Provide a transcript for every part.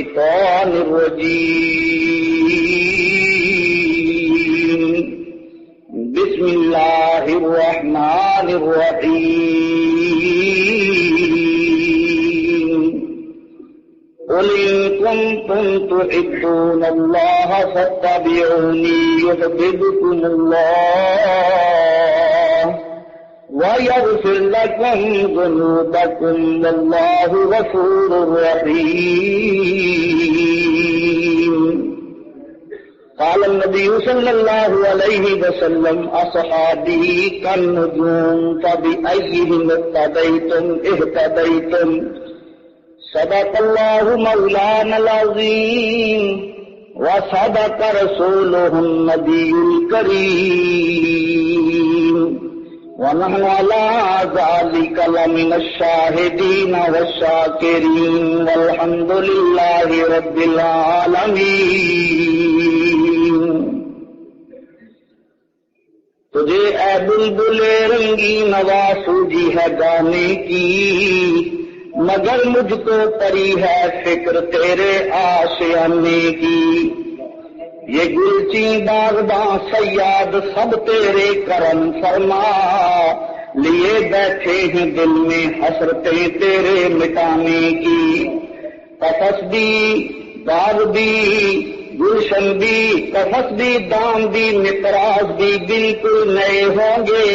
الشيطان الرجيم بسم الله الرحمن الرحيم قل إن كنتم تحبون الله فاتبعوني يحببكم الله ويغفر لكم ذنوبكم والله غفور رحيم قال النبي صلى الله عليه وسلم أصحابي كالنجوم فبأيهم اقتديتم اهتديتم صدق الله مولانا العظيم وصدق رسوله النبي الكريم ونحن على ذلك لمن الشاهدين والشاكرين والحمد لله رب العالمين تجھے اے بلبل رنگی نوا سوجی ہے گانے کی مگر مجھ کو پری ہے فکر تیرے آشیانے کی یہ گلچیں باغباں سیاد سب تیرے کرم فرما لیے بیٹھے ہیں دل میں حسرتیں تیرے مٹانے کی قفص بھی باغ بھی گلشن بھی قفص بھی دام بھی متراز بھی بالکل نئے ہوں گے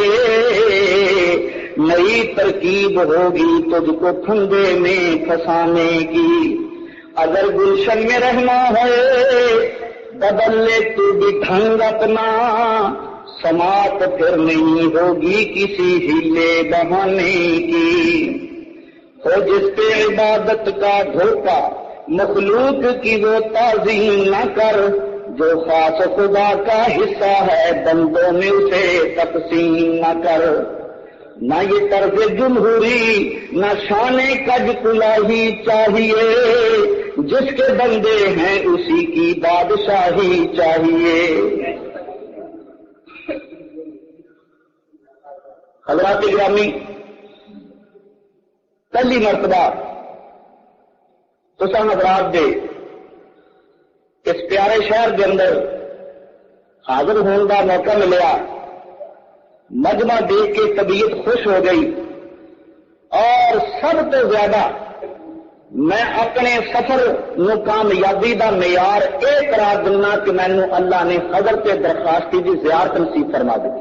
نئی ترکیب ہوگی تجھ کو پھندے میں پھنسانے کی اگر گلشن میں رہنا ہے بدل لے تو بھی ڈھنگ اپنا سماعت پھر نہیں ہوگی کسی ہیلے بہانے کی ہو جس پہ عبادت کا دھوکہ مخلوق کی وہ تعظیم نہ کر جو خاص خدا کا حصہ ہے بندوں میں اسے تقسیم نہ کر نہ یہ طرز جمہوری نہ شان کج کلاہی چاہیے جس کے بندے ہیں اسی کی بادشاہی چاہیے حضرات گرامی پہلی مرتبہ تساں حضرات دے اس پیارے شہر کے اندر حاضر ہونے کا موقع ملیا مجمع دیکھ کے طبیعت خوش ہو گئی اور سب تو زیادہ میں اپنے سفر نو کامیابی دا معیار یہ قرار دینا کہ مینو اللہ نے حضرت درخواستی کی زیارت نصیب فرما دی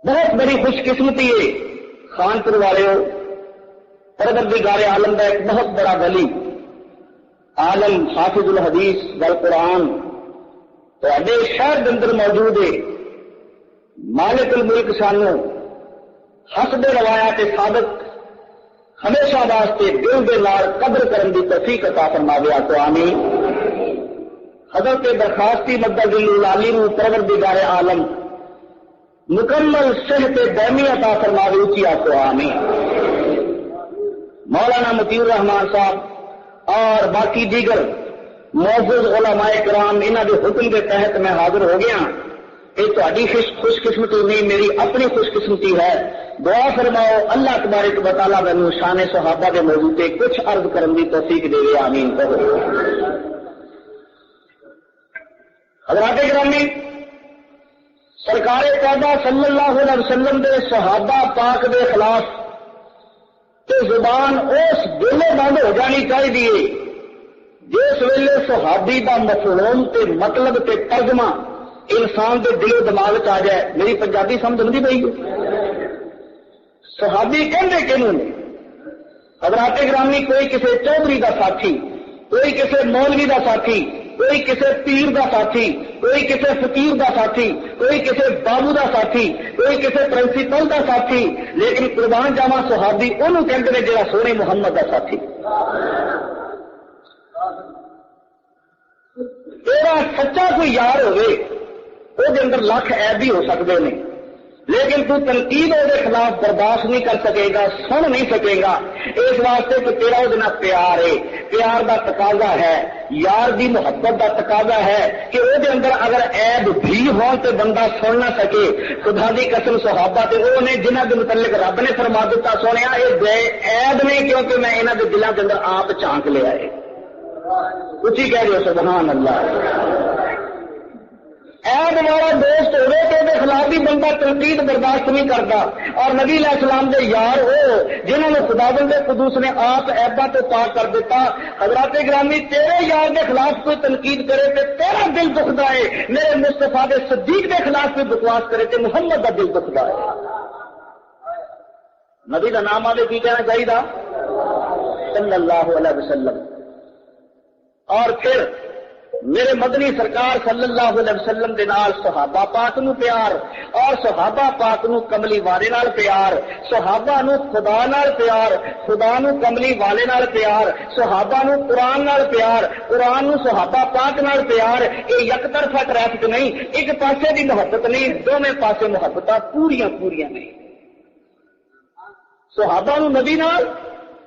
بہت بڑی خوش قسمتی ہے خانپور والے پروردگار عالم کا ایک بہت بڑا ولی عالم حافظ الحدیث والقرآن تواڈے شہر کے اندر موجود ہے مالک الملک سانو حسب روایات ثابت ہمیشہ واسطے دل دے نال قدر کرن دی توفیق عطا فرماوے تو آمین حضرت درخواستی مدد العالی نو پروردگار عالم مکمل صحت دائمی عطا فرماوے اونچی تو آمین مولانا مطیع الرحمان صاحب اور باقی دیگر معزز علماء کرام انہاں دے حکم کے تحت میں حاضر ہو گیا یہ تہاڈی خوش قسمتی نہیں میری اپنی خوش قسمتی ہے دعا فرماؤ اللہ تبارک و تعالیٰ مینوں شان صحابہ کے موضوع تے کچھ عرض کرن دی توفیق دے آمین کہو حضرات گرامی سرکار قاعدہ صلی اللہ علیہ وسلم دے صحابہ پاک دے خلاف تے زبان اس ویلے بند ہو جانی چاہیے جس ویلے صحابی دا مفہوم تے مطلب تے ترجمہ انسان دے دل و دماغ آ جائے میری پنجابی سمجھ نہیں پئی صحابی کہندے کینوں نے حضرات گرامی کوئی کسی چودھری دا ساتھی کوئی کسی مولوی دا ساتھی کوئی کسی پیر دا ساتھی کوئی کسی فقیر دا ساتھی کوئی کسی بابو دا ساتھی کوئی کسی پرنسپل دا ساتھی لیکن قربان جاواں صحابی انہوں کہندے نے جڑا سونے محمد دا ساتھی تیرا سچا کوئی یار ہوئے وہ اندر لاکھ عیب بھی ہو سکتے ہیں لیکن تو تنقید وہ خلاف برداشت نہیں کر سکے گا سن نہیں سکے گا اس واسطے کہ تیرا وہ پیار ہے پیار دا تقاضا ہے یار دی محبت دا تقاضا ہے کہ وہ اندر اگر عیب بھی ہو تو بندہ سن نہ سکے خدا دی قسم صحابہ تے وہ نے جنہاں دے متعلق رب نے فرما دیتا سونے یہ عیب کیونکہ میں انہوں کے دلوں کے اندر آپ جھانک لیا ہے. اچھی کہہ رہے ہو سبحان اللہ. ایب والا دوست ہوئے تو اس خلاف بھی بندہ تنقید برداشت نہیں کرتا. اور نبی علیہ السلام دے یار ہو جنہوں نے خداوند قدوس نے آپ ایبا تو پاک کر دیتا. حضرات گرامی تیرے یار کے خلاف کوئی تنقید کرے تو تیرا دل دکھدا ہے. میرے مصطفیٰ دے صدیق کے خلاف کوئی بکواس کرے تو محمد کا دل دکھدا ہے. نبی کا نام آدھے کی کہنا چاہیے صلی اللہ علیہ وسلم. اور پھر میرے مدنی سرکار صلی اللہ علیہ وسلم دے نال صحابہ پاک نو پیار اور صحابہ پاک نو کملی والے نال پیار. صحابہ نو خدا نال پیار, خدا نو کملی والے نال پیار. صحابہ نو قرآن نال پیار, قرآن نو صحابہ پاک نال پیار. یہ یک طرفہ ٹریفک نہیں, ایک پاسے دی محبت نہیں, دونوں پاسے محبت پوریاں پوریاں نہیں. صحابہ نو نبی نال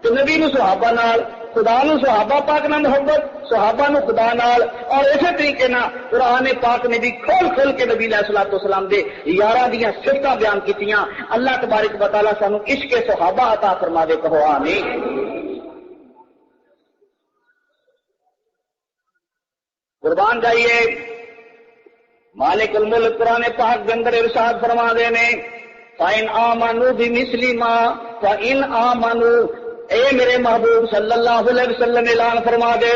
تو نبی نو صحابہ نال, خدا نو صحابہ پاک نال محبت, صحابہ نو خدا نال. اور اسی طریقے نال قرآن پاک نے بھی کھول کھول کے نبی علیہ الصلوۃ والسلام دے یاراں دیاں صفتاں بیان کیتیاں. اللہ تبارک و تعالی سانو عشق صحابہ عطا فرما دے, کہو آمین. قربان جائیے. مالک الملک قرآن پاک کے اندر ارشاد فرما دے نے فَإِنْ آمَنُوا بِمِثْلِ مَا فَإِنْ آمَنُوا. اے میرے محبوب صلی اللہ علیہ وسلم اعلان فرما دے.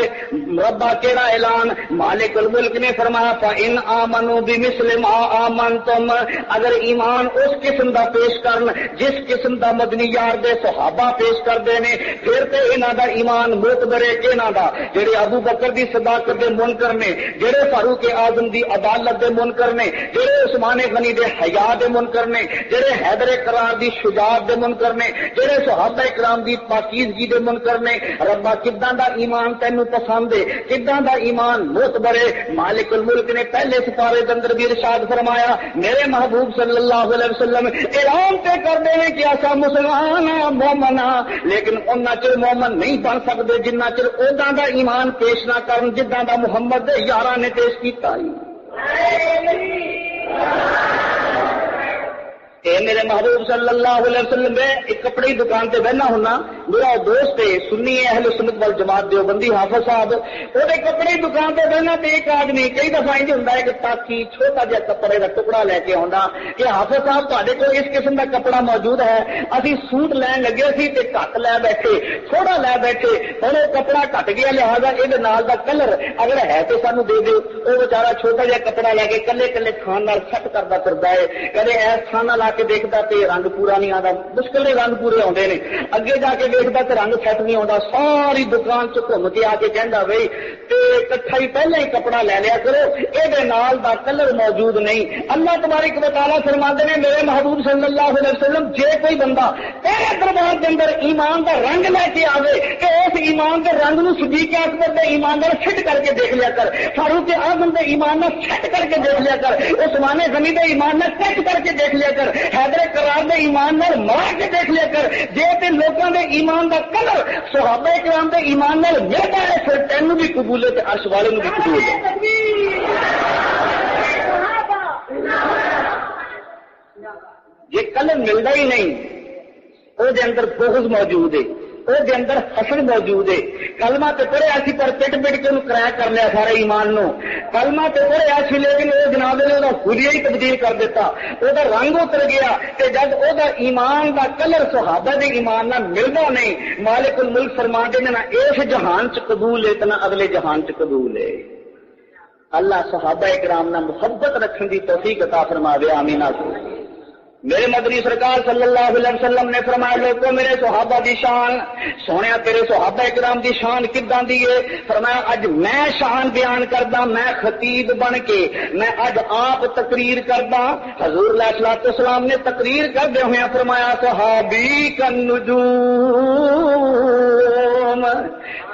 ربا کیڑا اعلان؟ مالک الملک نے فرمایا فَإِنْ آمَنُوا بِمِثْلِ مَا آمَنْتُمْ. اگر ایمان اس قسم دا پیش کرن جس قسم دا مدنی یار دے صحابہ پیش کرتے ہیں, پھر تے انہاں دا ایمان معتبر ہے. انہاں دا جڑے ابو بکر دی صداقت دے منکر نے, جڑے فاروق اعظم دی عدالت دے منکر نے, جڑے عثمان غنی دے حیا دے منکر نے, جڑے حیدر کرار دی شجاعت دے منکر نے, جڑے صحابہ کرام دی پاکیزگی دے منکر نے. ربا کداں دا ایمان تینوں پسند ہے, کداں دا ایمان معتبر ہے؟ مالک الملک نے پہلے سپارے دے اندر بھی ارشاد فرمایا میرے محبوب صلی اللہ علیہ وسلم اعلان تے کر دے کہ ایسا مسلمان مومن ہاں, لیکن اُنہ چر مومن نہیں بن سکتے جنہ چر اُداں دا ایمان پیش نہ کرن جداں دا محمد دے یاراں نے پیش کیتا ہے. اے میرے محبوب صلی اللہ علیہ وسلم میں ایک کپڑے کی دکان تے بہنا ہونا, میرا دوست ہے سنی اہل سنت والجماعت دیوبندی حافظ صاحب, وہ کپڑے کی دکان تے بہنا تے ایک آدمی کئی دفعہ انج ہوندا ہے کہ تاکہ چھوٹا جہا کپڑے کا ٹکڑا لے کے آندا کہ حافظ صاحب تہاڈے کول اس قسم کا کپڑا موجود ہے. اسی سوٹ لین لگے سی تے گھٹ لے بیٹھے, تھوڑا لے بیٹھے, ہن وہ کپڑا گھٹ گیا لہذا یہ نال دا کلر اگر ہے تو سانو دے دیو. وہ بیچارہ چھوٹا جہا کپڑا لے کے کلے کلے تھان نال سیٹ کردا پھردا ہے, کدے ایس تھان نال کے دیکھتا تے رنگ پورا نہیں آتا, مشکل رنگ پورے آتے ہیں, اگے جا کے دیکھتا تے رنگ سیٹ نہیں آتا. ساری دکان چ گھوم کے آ کے کہندا بھائی تے کٹھا ہی پہلے ہی کپڑا لے لیا کرو, یہ نال دا کلر موجود نہیں. اللہ تبارک و تعالی فرماتے ہیں میرے محبوب صلی اللہ علیہ وسلم جے کوئی بندہ تیرے دربار کے اندر ایمان دا رنگ لے کے آوے کہ اس ایمان کے رنگ نو صدیق اکبر دے ایمان نال فٹ کر کے دیکھ لیا کر, فاروق اعظم دے ایمان نال سیٹ کر کے دیکھ لیا کر, عثمان غنی دے ایمان نال سیٹ کر کے دیکھ لیا کر, حیدر کرار دے ایمان نال مار کے دیکھ لیا کر. جے تے لوکاں دے ایمان دا کلر صحابہ کرام دے ایمان نال ملدا ہے پھر تینوں بھی قبول ہے تے عرش والے نوں بھی قبول ہے. جے کلر ملدا ہی نہیں او دے اندر بغض موجود ہے, او دے اندر حسد موجود ہے. کلمہ تے پڑھیا سی پر پٹ پٹ کے انہوں کرایا کر لیا سارے ایمان نو. کلمہ تے پڑھیا سی لیکن وہ جناب نے وہ حلیہ ہی تبدیل کر دیتا, وہ رنگ اتر گیا. تے جب وہ ایمان دا کلر صحابہ دے ایمان نہ ملدا نہیں, مالک الملک فرماندے نے نہ اس جہان چ قبول ہے نہ اگلے جہان چ قبول ہے. اللہ صحابہ کرام نہ محبت رکھن دی توفیق عطا فرماوے, آمین. میرے مدنی سرکار صلی اللہ علیہ وسلم نے فرمایا لوگوں میرے صحابہ دی شان, سونے تیرے صحابہ کرام دی شان کداں دی ہے؟ فرمایا اج میں شان بیان کردا, میں خطیب بن کے میں اج آپ تقریر کردا. حضور علیہ الصلوۃ والسلام نے تقریر کردے ہوئے فرمایا صحابی کن نجوم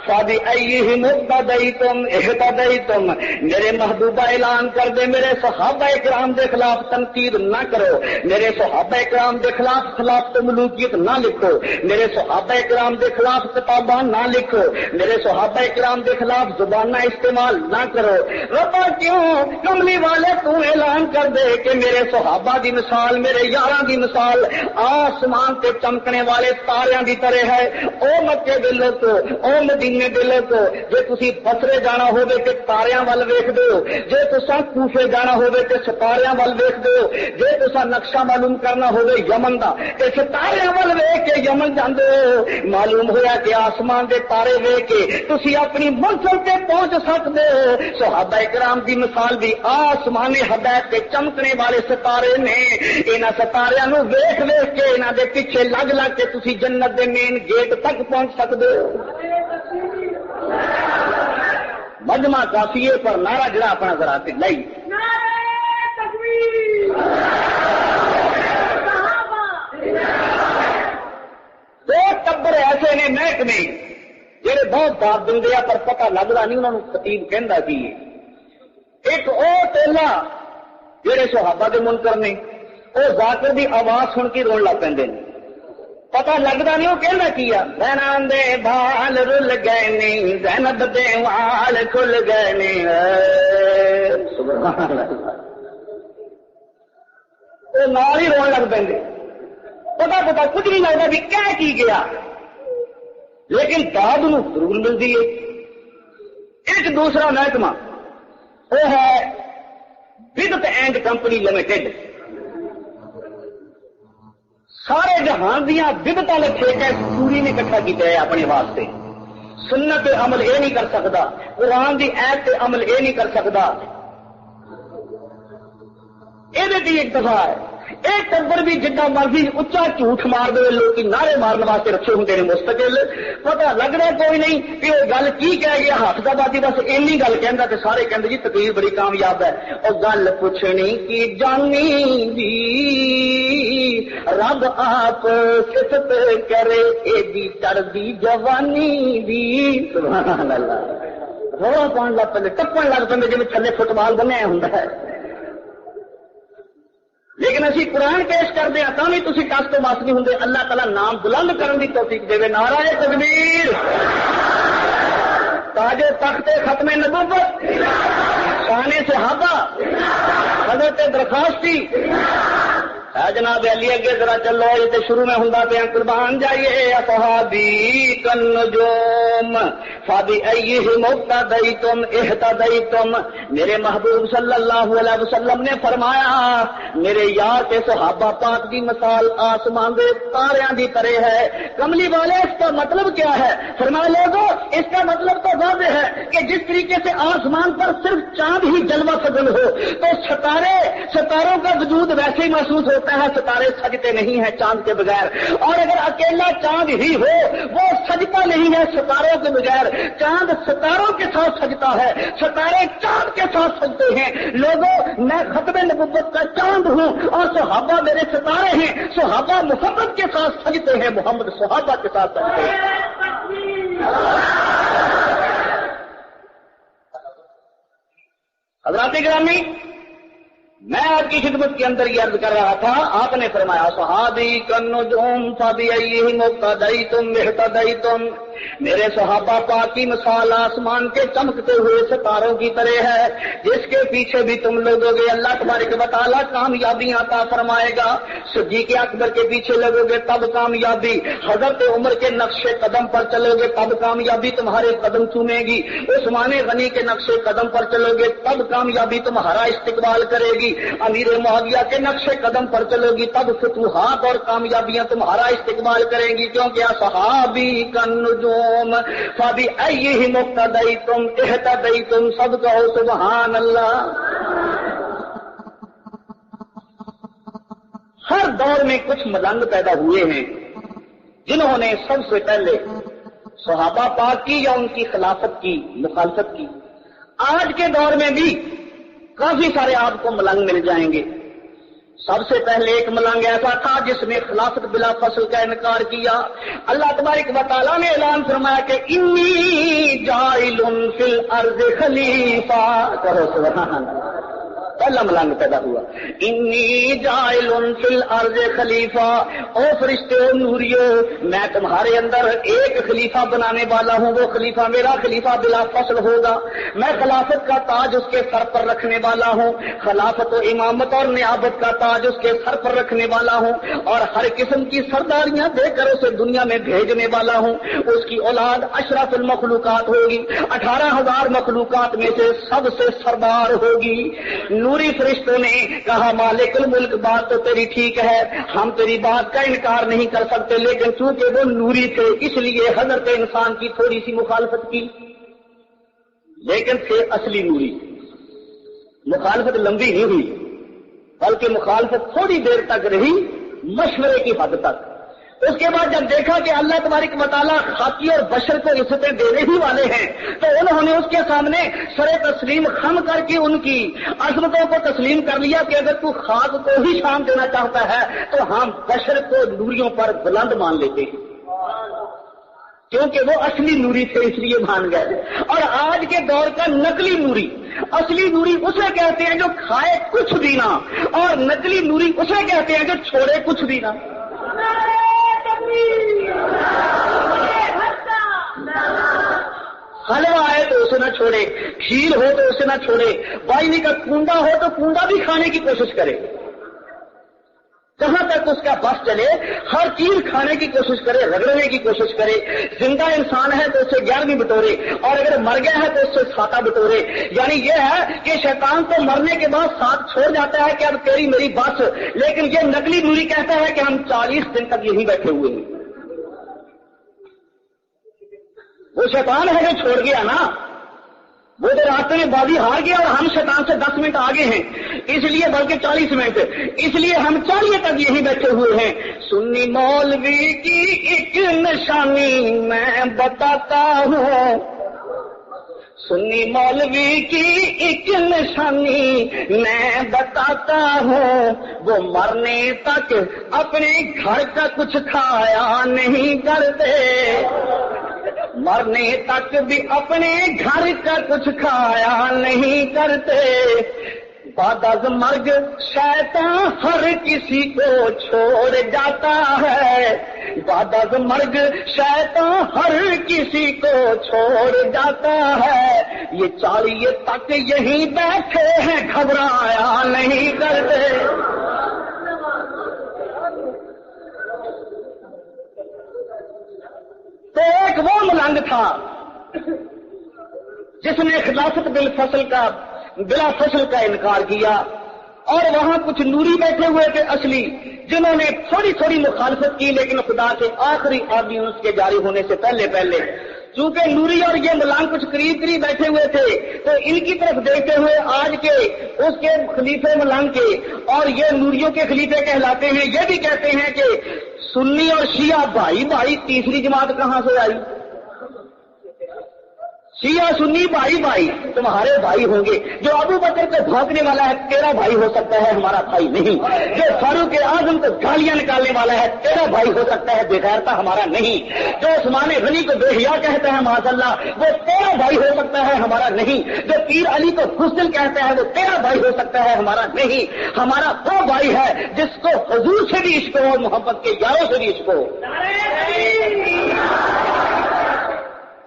فَبِأَيِّهِمْ اقْتَدَيْتُمْ اهْتَدَيْتُمْ میرے محبوبہ اعلان کر دے میرے صحابہ کرام کے خلاف تنقید نہ کرو، میرے صحابہ کرام کے خلاف ملوکیت نہ لکھو، میرے صحابہ کرام کے خلاف کتاباں نہ لکھو، میرے صحابہ کرام کے خلاف زبانہ استعمال نہ کرو۔ ربا کیوں کملی والے تو اعلان کر دے کہ میرے صحابہ دی مثال، میرے یاراں دی مثال آسمان تے چمکنے والے تاریاں دی طرح ہے۔ او مکے دے لوگو، او مدینے دے لوگو، جے تسی بصرے جانا ہوے تے تاریاں ول ویکھدے ہو، جے تساں کوفے جانا ہوے تے ستاریاں ول ویکھدے ہو، جے تساں نقشہ معلوم کرنا ہوے یمن دا تے ستاریاں ول ویکھ کے یمن جاندے ہو۔ معلوم ہویا کہ آسمان دے تارے ویکھ کے تسی اپنی منزل تے پہنچ سکدے ہو۔ صحابہ کرام دی مثال بھی آسمانی ہدایت تے چمکنے والے ستارے نے، انہاں ستاریاں نو ویکھ ویکھ کے انہاں دے پیچھے لگ لگ کے تسی جنت دے مین گیٹ تک پہنچ سکدے ہو۔ مجمع کافیے پر نعرہ جڑا اپنا ذرا تے لئی دو ٹبر ایسے نے محکمے جہے بہت داد دے پر پتہ لگتا نہیں انہوں خطیب کہندا کی ہے۔ ایک او ٹیلا جہے صحابہ دے منکر نے، وہ ذاکر دی آواز سن کے رون لگ پیندے نے، پتہ لگتا نہیں وہ کہنا کیا زینب دے بال رل گئے نہیں، زینب دے وال کھل گئے نہیں، سبحان اللہ، وہ نال ہی رون لگ پیندے، پتا کچھ نہیں لگتا بھی کہہ کی گیا، لیکن داد نو ضرور ملتی ہے۔ ایک دوسرا محکمہ وہ ہے بدعت اینڈ کمپنی لمیٹڈ، سارے جہان دیا بدعت والے ٹھیکے پوری نے اکٹھا کیا ہے اپنے واسطے، سنت پہ عمل یہ نہیں کر سکتا، قرآن کی ایت پہ عمل یہ نہیں کر سکتا، یہ ایک دفعہ ہے۔ ایک ٹبر بھی جتنا مرضی اچا جھوٹ مار دے، لوگ نعرے مارنے واسطے رکھے ہوں نے مستقل، پتا لگنا کوئی نہیں کہ وہ گل کی کہہ گیا، ہاتھ کا بازی بس اینی گل کہندا تے سارے کہندے جی تقریر بڑی کامیاب ہے۔ اور گل پوچھنی کی جانی دی رب آپ صفت کرے ایڈی چڑھدی جوانی دی، سبحان اللہ، رولا پاؤن لگ پے ٹپن لگ پے جی تھلے فٹ بال بنیا ہوندا ہے، لیکن اسی قرآن پیش کرتے ہیں تھی تھی ٹس تو مس نہیں ہوں۔ اللہ تعالیٰ نام بلند کرنے کی توفیق دے، نعرہ تکبیر، تاج تخت ختم نبوت، شان صحابہ، حضرت درخواستی، جناب علی اگے ذرا چلو، یہ تو شروع میں ہوں پہ قربان جائیے، اصحابی کالنجوم فبأیہم اقتدیتم اہتدیتم، میرے محبوب صلی اللہ علیہ وسلم نے فرمایا میرے یار کے صحابہ پاک کی مثال آسمان دے تاریاں دی طرح ہے۔ کملی والے اس کا مطلب کیا ہے؟ فرمایا لوگوں اس کا مطلب تو واضح ہے کہ جس طریقے سے آسمان پر صرف چاند ہی جلوہ فضل ہو تو ستاروں کا وجود ویسے ہی محسوس ہوتا ہے، ستارے سجتے نہیں ہیں چاند کے بغیر، اور اگر اکیلا چاند ہی ہو وہ سجتا نہیں ہے ستاروں کے بغیر، چاند ستاروں کے ساتھ سجتا ہے، ستارے چاند کے ساتھ سجتے ہیں۔ لوگوں میں ختم نبوت کا چاند ہوں اور صحابہ میرے ستارے ہیں، صحابہ محمد کے ساتھ سجتے ہیں، محمد صحابہ کے ساتھ سجتے ہیں۔ حضرات گرامی، میں آپ کی خدمت کے اندر یہ عرض کر رہا تھا، آپ نے فرمایا صحابی کالنجوم فبأیہم اقتدیتم اہتدیتم، میرے صحابہ پاک کی مثال آسمان کے چمکتے ہوئے ستاروں کی طرح ہے، جس کے پیچھے بھی تم لوگوں گے اللہ تبارک و تعالیٰ کامیابی عطا فرمائے گا۔ صدیق اکبر کے پیچھے لگو گے تب کامیابی، حضرت عمر کے نقش قدم پر چلو گے تب کامیابی تمہارے قدم چومے گی، عثمان غنی کے نقش قدم پر چلو گے تب کامیابی تمہارا استقبال کرے گی، امیر معاویہ کے نقش قدم پر چلو گی تب فتوحات اور کامیابیاں تمہارا استقبال کریں گی، کیونکہ صحابی کالنجوم فبأیہم اقتدیتم اہتدیتم، سب کہو سبحان اللہ۔ ہر دور میں کچھ ملنگ پیدا ہوئے ہیں جنہوں نے سب سے پہلے صحابہ پاک کی یا ان کی خلافت کی مخالفت کی۔ آج کے دور میں بھی کافی سارے آپ کو ملنگ مل جائیں گے، سب سے پہلے ایک ملنگ ایسا تھا جس نے خلافت بلا فصل کا انکار کیا. اللہ تبارک و تعالیٰ نے اعلان فرمایا کہ انی جاعل فی الارض خلیفہ. کہو سبحان اللہ. پہلا ملنگ پیدا ہوا. انی جاعل فی الارض خلیفہ. او فرشتے و نوریو، میں تمہارے اندر ایک خلیفہ بنانے والا ہوں. وہ خلیفہ میرا خلیفہ بلا فصل ہوگا. میں خلافت کا تاج اس کے سر پر رکھنے والا ہوں. خلافت و امامت اور نیابت کا تاج اس کے سر پر رکھنے والا ہوں، اور ہر قسم کی سرداریاں دے کر اسے دنیا میں بھیجنے والا ہوں. اس کی اولاد اشرف المخلوقات ہوگی. 18,000 مخلوقات میں سے سب سے سردار ہوگی. نوری فرشتوں نے کہا مالک الملک بات تو تیری ٹھیک ہے، ہم تیری بات کا انکار نہیں کر سکتے، لیکن چونکہ وہ نوری تھے اس لیے حضرت انسان کی تھوڑی سی مخالفت کی. لیکن تھے اصلی نوری. مخالفت لمبی نہیں ہوئی بلکہ مخالفت تھوڑی دیر تک رہی، مشورے کی حد تک. اس کے بعد جب دیکھا کہ اللہ تبارک و تعالیٰ خاکی اور بشر کو عزتیں دینے ہی والے ہیں، تو انہوں نے اس کے سامنے سر تسلیم خم کر کے ان کی عظمتوں کو تسلیم کر لیا کہ اگر تو خاک کو ہی شان دینا چاہتا ہے تو ہم بشر کو نوریوں پر بلند مان لیتے ہیں، کیونکہ وہ اصلی نوری تھے اس لیے مان گئے. اور آج کے دور کا نقلی نوری، اصلی نوری اسے کہتے ہیں جو کھائے کچھ بھی نہ، اور نقلی نوری اسے کہتے ہیں جو چھوڑے کچھ بھی نہ. حلوہ آئے تو اسے نہ چھوڑے، کھیر ہو تو اسے نہ چھوڑے، بائنی کا کنڈا ہو تو کنڈا بھی کھانے کی کوشش کرے. جہاں تک اس کا بس چلے ہر چیز کھانے کی کوشش کرے، رگڑنے کی کوشش کرے. زندہ انسان ہے تو اسے 11ویں بٹورے، اور اگر مر گیا ہے تو اس سے 7 بٹورے. یعنی یہ ہے کہ شیطان تو مرنے کے بعد ساتھ چھوڑ جاتا ہے کہ اب تیری میری بس، لیکن یہ نقلی نوری کہتا ہے کہ ہم 40 دن تک یہیں بیٹھے ہوئے ہیں. وہ شیطان ہے جو چھوڑ گیا نا، وہ تو راستے میں بازی ہار گیا اور ہم شیطان سے 10 منٹ آگے ہیں، اس لیے بلکہ 40 منٹ، اس لیے ہم 40 تک یہیں بیٹھے ہوئے ہیں. سنی مولوی کی ایک نشانی میں بتاتا ہوں، سنی مولوی کی ایک نشانی میں بتاتا ہوں، وہ مرنے تک اپنے گھر کا کچھ کھایا نہیں کرتے، مرنے تک بھی اپنے گھر کا کچھ کھایا نہیں کرتے. بعد از مرگ شیطان ہر کسی کو چھوڑ جاتا ہے، بعد از مرگ شیطان ہر کسی کو چھوڑ جاتا ہے. یہ 40 تک یہیں بیٹھے ہیں، گھبرایا نہیں کرتے. تو ایک وہ ملنگ تھا جس نے خلافت بلا فصل کا انکار کیا، اور وہاں کچھ نوری بیٹھے ہوئے تھے اصلی، جنہوں نے تھوڑی تھوڑی مخالفت کی، لیکن خدا کے آخری آرڈیننس کے جاری ہونے سے پہلے چونکہ نوری اور یہ ملنگ کچھ قریب بیٹھے ہوئے تھے، تو ان کی طرف دیکھتے ہوئے آج کے اس کے خلیفے ملنگ کے اور یہ نوریوں کے خلیفے کہلاتے ہیں. یہ بھی کہتے ہیں کہ سنی اور شیعہ بھائی، تیسری جماعت کہاں سے آئی؟ شیعہ سنی بھائی تمہارے بھائی ہوں گے. جو ابو بکر کو بھونکنے والا ہے تیرا بھائی ہو سکتا ہے، ہمارا بھائی نہیں. جو فاروق اعظم کو گالیاں نکالنے والا ہے تیرا بھائی ہو سکتا ہے، بغیرتا ہمارا نہیں. جو عثمان غنی کو بے حیا کہتا ہے معاذ اللہ، وہ تیرا بھائی ہو سکتا ہے، ہمارا نہیں. جو پیر علی کو بزدل کہتا ہے وہ تیرا بھائی ہو سکتا ہے، ہمارا نہیں. ہمارا وہ بھائی ہے جس کو حضور سے بھی عشق ہو، محبت کے یاروں سے بھی عشق ہو.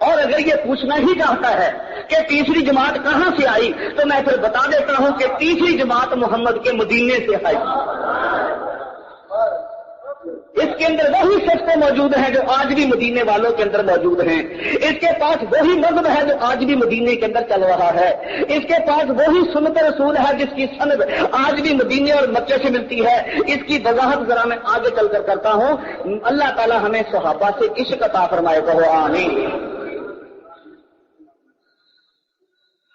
اور اگر یہ پوچھنا ہی چاہتا ہے کہ تیسری جماعت کہاں سے آئی، تو میں پھر بتا دیتا ہوں کہ تیسری جماعت محمد کے مدینے سے آئی. اس کے اندر وہی صفتیں موجود ہیں جو آج بھی مدینے والوں کے اندر موجود ہیں. اس کے پاس وہی مذہب ہے جو آج بھی مدینے کے اندر چل رہا ہے. اس کے پاس وہی سنت رسول ہے جس کی سند آج بھی مدینے اور مکے سے ملتی ہے. اس کی وضاحت ذرا میں آگے چل کر کرتا ہوں. اللہ تعالی ہمیں صحابہ سے عشق عطا فرمائے، کہو آمین.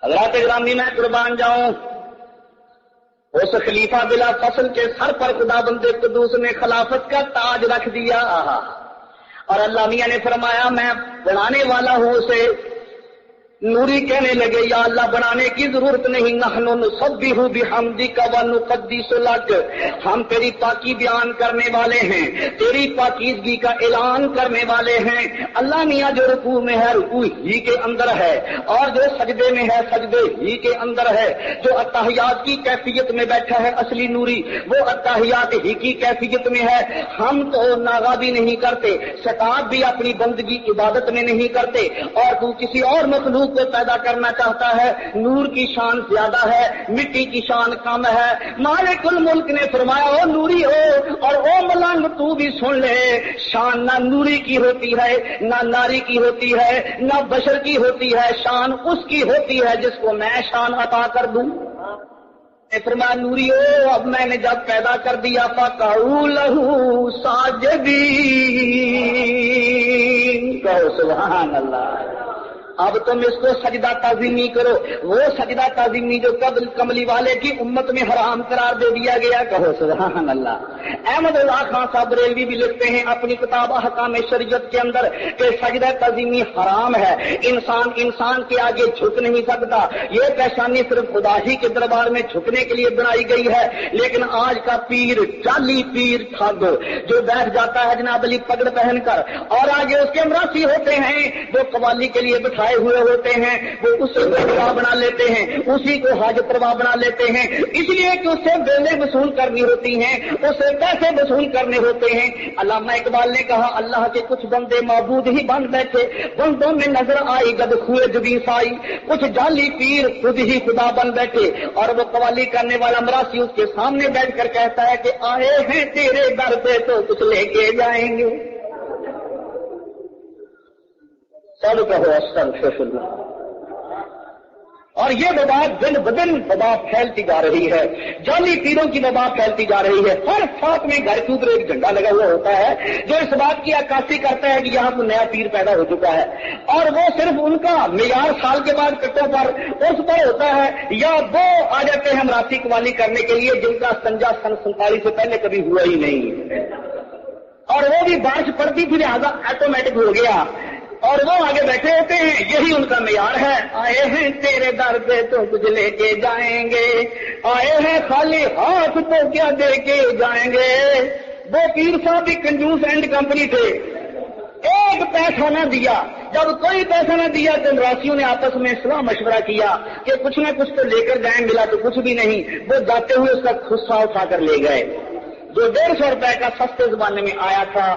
حضرات گرامی میں قربان جاؤں، اس خلیفہ بلا فصل کے سر پر خدا بندے قدوس نے خلافت کا تاج رکھ دیا. اور اللہ میاں نے فرمایا میں بنانے والا ہوں اسے، نوری کہنے لگے یا اللہ بنانے کی ضرورت نہیں، نحن نسبح بحمدک ونقدس لک، ہم تیری پاکی بیان کرنے والے ہیں، تیری پاکیزگی کا اعلان کرنے والے ہیں۔ اللہ میاں جو رکوع میں ہے رکوع ہی کے اندر ہے، اور جو سجدے میں ہے سجدے ہی کے اندر ہے، جو اتحیات کی کیفیت میں بیٹھا ہے اصلی نوری وہ اتحیات ہی کی کیفیت میں ہے۔ ہم تو ناغابی نہیں کرتے، شتاب بھی اپنی بندگی عبادت میں نہیں کرتے، اور تو کسی اور مخلوق کو پیدا کرنا چاہتا ہے۔ نور کی شان زیادہ ہے، مٹی کی شان کم ہے۔ مالک الملک نے فرمایا او نوری ہو، اور او ملنگ تو بھی سن لے، شان نہ نوری کی ہوتی ہے، نہ ناری کی ہوتی ہے، نہ بشر کی ہوتی ہے، شان اس کی ہوتی ہے جس کو میں شان عطا کر دوں۔ فرمایا نوری ہو، اب میں نے جب پیدا کر دیا فقعوا لہ ساجدین، کہو سبحان اللہ۔ اب تم اس کو سجدہ تعظیمی کرو، وہ سجدہ تعظیمی جو قبل کملی والے کی امت میں حرام قرار دے دیا گیا، کہو سبحان اللہ۔ احمد اللہ خان صاحب بریلوی بھی لکھتے ہیں اپنی کتاب احکام شریعت کے اندر کہ سجدہ تعظیمی حرام ہے، انسان کے آگے جھک نہیں سکتا، یہ پیشانی صرف خدا ہی کے دربار میں جھکنے کے لیے بنائی گئی ہے۔ لیکن آج کا پیر، جعلی پیر ٹھگ جو بیٹھ جاتا ہے جناب علی پگڑ پہن کر، اور آگے اس کے امراسی ہوتے ہیں جو قوالی کے لیے بٹھائے ہوئے ہوتے ہیں، وہ اسی کو خدا بنا لیتے ہیں، اسی کو حاجت روا بنا لیتے ہیں، اس لیے کہ اس سے بیلیں وصول کرنی ہوتی ہیں، اسے پیسے وصول کرنے ہوتے ہیں۔ علامہ اقبال نے کہا اللہ کے کچھ بندے معبود ہی بن بیٹھے، بندوں میں نظر آئی جب خوئے جبی سائی، کچھ جعلی پیر خود ہی خدا بن بیٹھے، اور وہ قوالی کرنے والا مراسی اس کے سامنے بیٹھ کر کہتا ہے کہ آئے ہیں تیرے در پہ تو کچھ لے کے جائیں گے۔ سب کہو استغفر اللہ۔ اور یہ وبا دن بدن وبا پھیلتی جا رہی ہے، جعلی پیروں کی وبا پھیلتی جا رہی ہے۔ ہر ساتھ میں گھر کے اوپر ایک جھنڈا لگا ہوا ہوتا ہے جو اس بات کی عکاسی کرتا ہے کہ یہاں کوئی نیا پیر پیدا ہو چکا ہے، اور وہ صرف ان کا معیار سال کے بعد کٹوں پر اس پر ہوتا ہے، یا وہ آ جاتے ہیں مراسی قوالی کرنے کے لیے جن کا سنجا سن 47 سے پہلے کبھی ہوا ہی نہیں، اور وہ بھی بارش پڑتی تھی لہٰذا آٹومیٹک ہو گیا، اور وہ آگے بیٹھے ہوتے ہیں، یہی ان کا معیار ہے۔ آئے ہیں تیرے در پہ تو کچھ لے کے جائیں گے، آئے ہیں خالی ہاتھ تو کیا دے کے جائیں گے۔ وہ پیر صاحب بھی کنجوس اینڈ کمپنی تھے، ایک پیسہ نہ دیا، جب کوئی پیسہ نہ دیا تو راسیوں نے آپس میں صلاح مشورہ کیا کہ کچھ نہ کچھ تو لے کر جائیں، ملا تو کچھ بھی نہیں۔ وہ جاتے ہوئے اس کا خصہ اٹھا کر لے گئے جو 150 روپے کا سستے زمانے میں آیا تھا،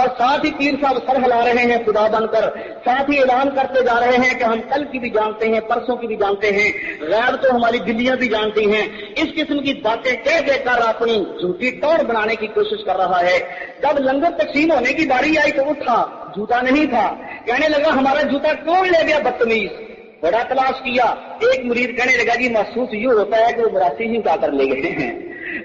اور ساتھ ہی پیر صاحب سر ہلا رہے ہیں خدا بن کر، ساتھ ہی اعلان کرتے جا رہے ہیں کہ ہم کل کی بھی جانتے ہیں، پرسوں کی بھی جانتے ہیں، غیر تو ہماری بلیاں بھی جانتی ہیں۔ اس قسم کی باتیں کہہ دے کر اپنی جھوٹی ٹور بنانے کی کوشش کر رہا ہے۔ جب لنگر تقسیم ہونے کی باری آئی تو اٹھا، جوتا نہیں تھا، کہنے لگا ہمارا جوتا کون لے گیا بدتمیز۔ بڑا تلاش کیا، ایک مرید کہنے لگا جی محسوس یہ ہوتا ہے کہ وہ مراسی ہی اٹھا کر لے گئے ہیں۔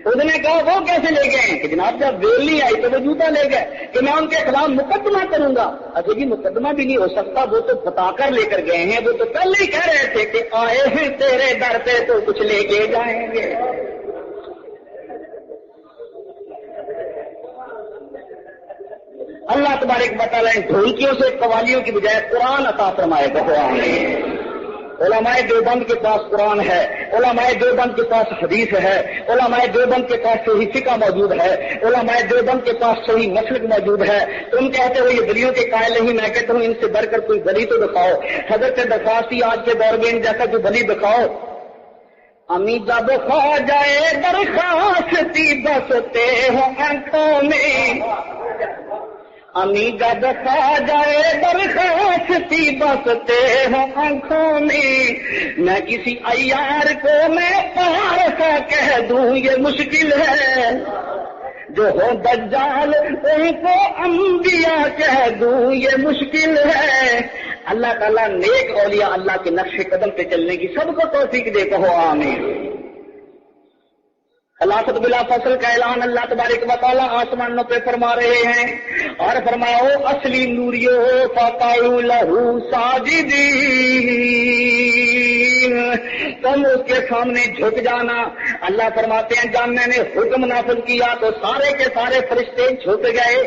اس نے کہا وہ کیسے لے گئے کہ جناب جب ویل نہیں آئی تو وہ جوتا لے گئے کہ میں ان کے خلاف مقدمہ کروں گا۔ اچھا جی مقدمہ بھی نہیں ہو سکتا، وہ تو بتا کر لے کر گئے ہیں، وہ تو پہلے ہی کہہ رہے تھے کہ آئے ہیں تیرے در پہ تو کچھ لے کے جائیں گے۔ اللہ تبارک و تعالیٰ ڈھولکیوں سے قوالیوں کی بجائے قرآن عطا فرمائے گا۔ علماء دیوبند کے پاس قرآن ہے، علماء دیوبند کے پاس حدیث ہے، علماء دیوبند کے پاس صحیح فقہ موجود ہے، علماء دیوبند کے پاس صحیح مسلک موجود ہے۔ تم کہتے ہو یہ ولیوں کے قائل نہیں، میں کہتا ہوں ان سے بڑھ کر کوئی ولی تو دکھاؤ۔ حضرت درخواستی آج کے دور میں ان جیسا کوئی ولی دکھاؤ۔ امی جب کھا جائے درخواستی بستے ہو آنکھوں میں، امی جب کھا جائے درخواستی بستے ہو آنکھوں میں، میں کسی عیار کو میں پارسا کہہ دوں یہ مشکل ہے، جو ہو دجال ان کو انبیاء کہہ دوں یہ مشکل ہے۔ اللہ تعالیٰ نیک اولیاء اللہ کے نقش قدم پہ چلنے کی سب کو توفیق دے، کہو آمین۔ خلافت بلا فصل کا اعلان اللہ تبارک و تعالیٰ آسمانوں پہ فرما رہے ہیں، اور فرماؤ اصلی نوریو فقعوا لہ ساجدین، تم اس کے سامنے جھک جانا۔ اللہ فرماتے ہیں جب میں نے حکم نافذ کیا تو سارے کے سارے فرشتے جھک گئے،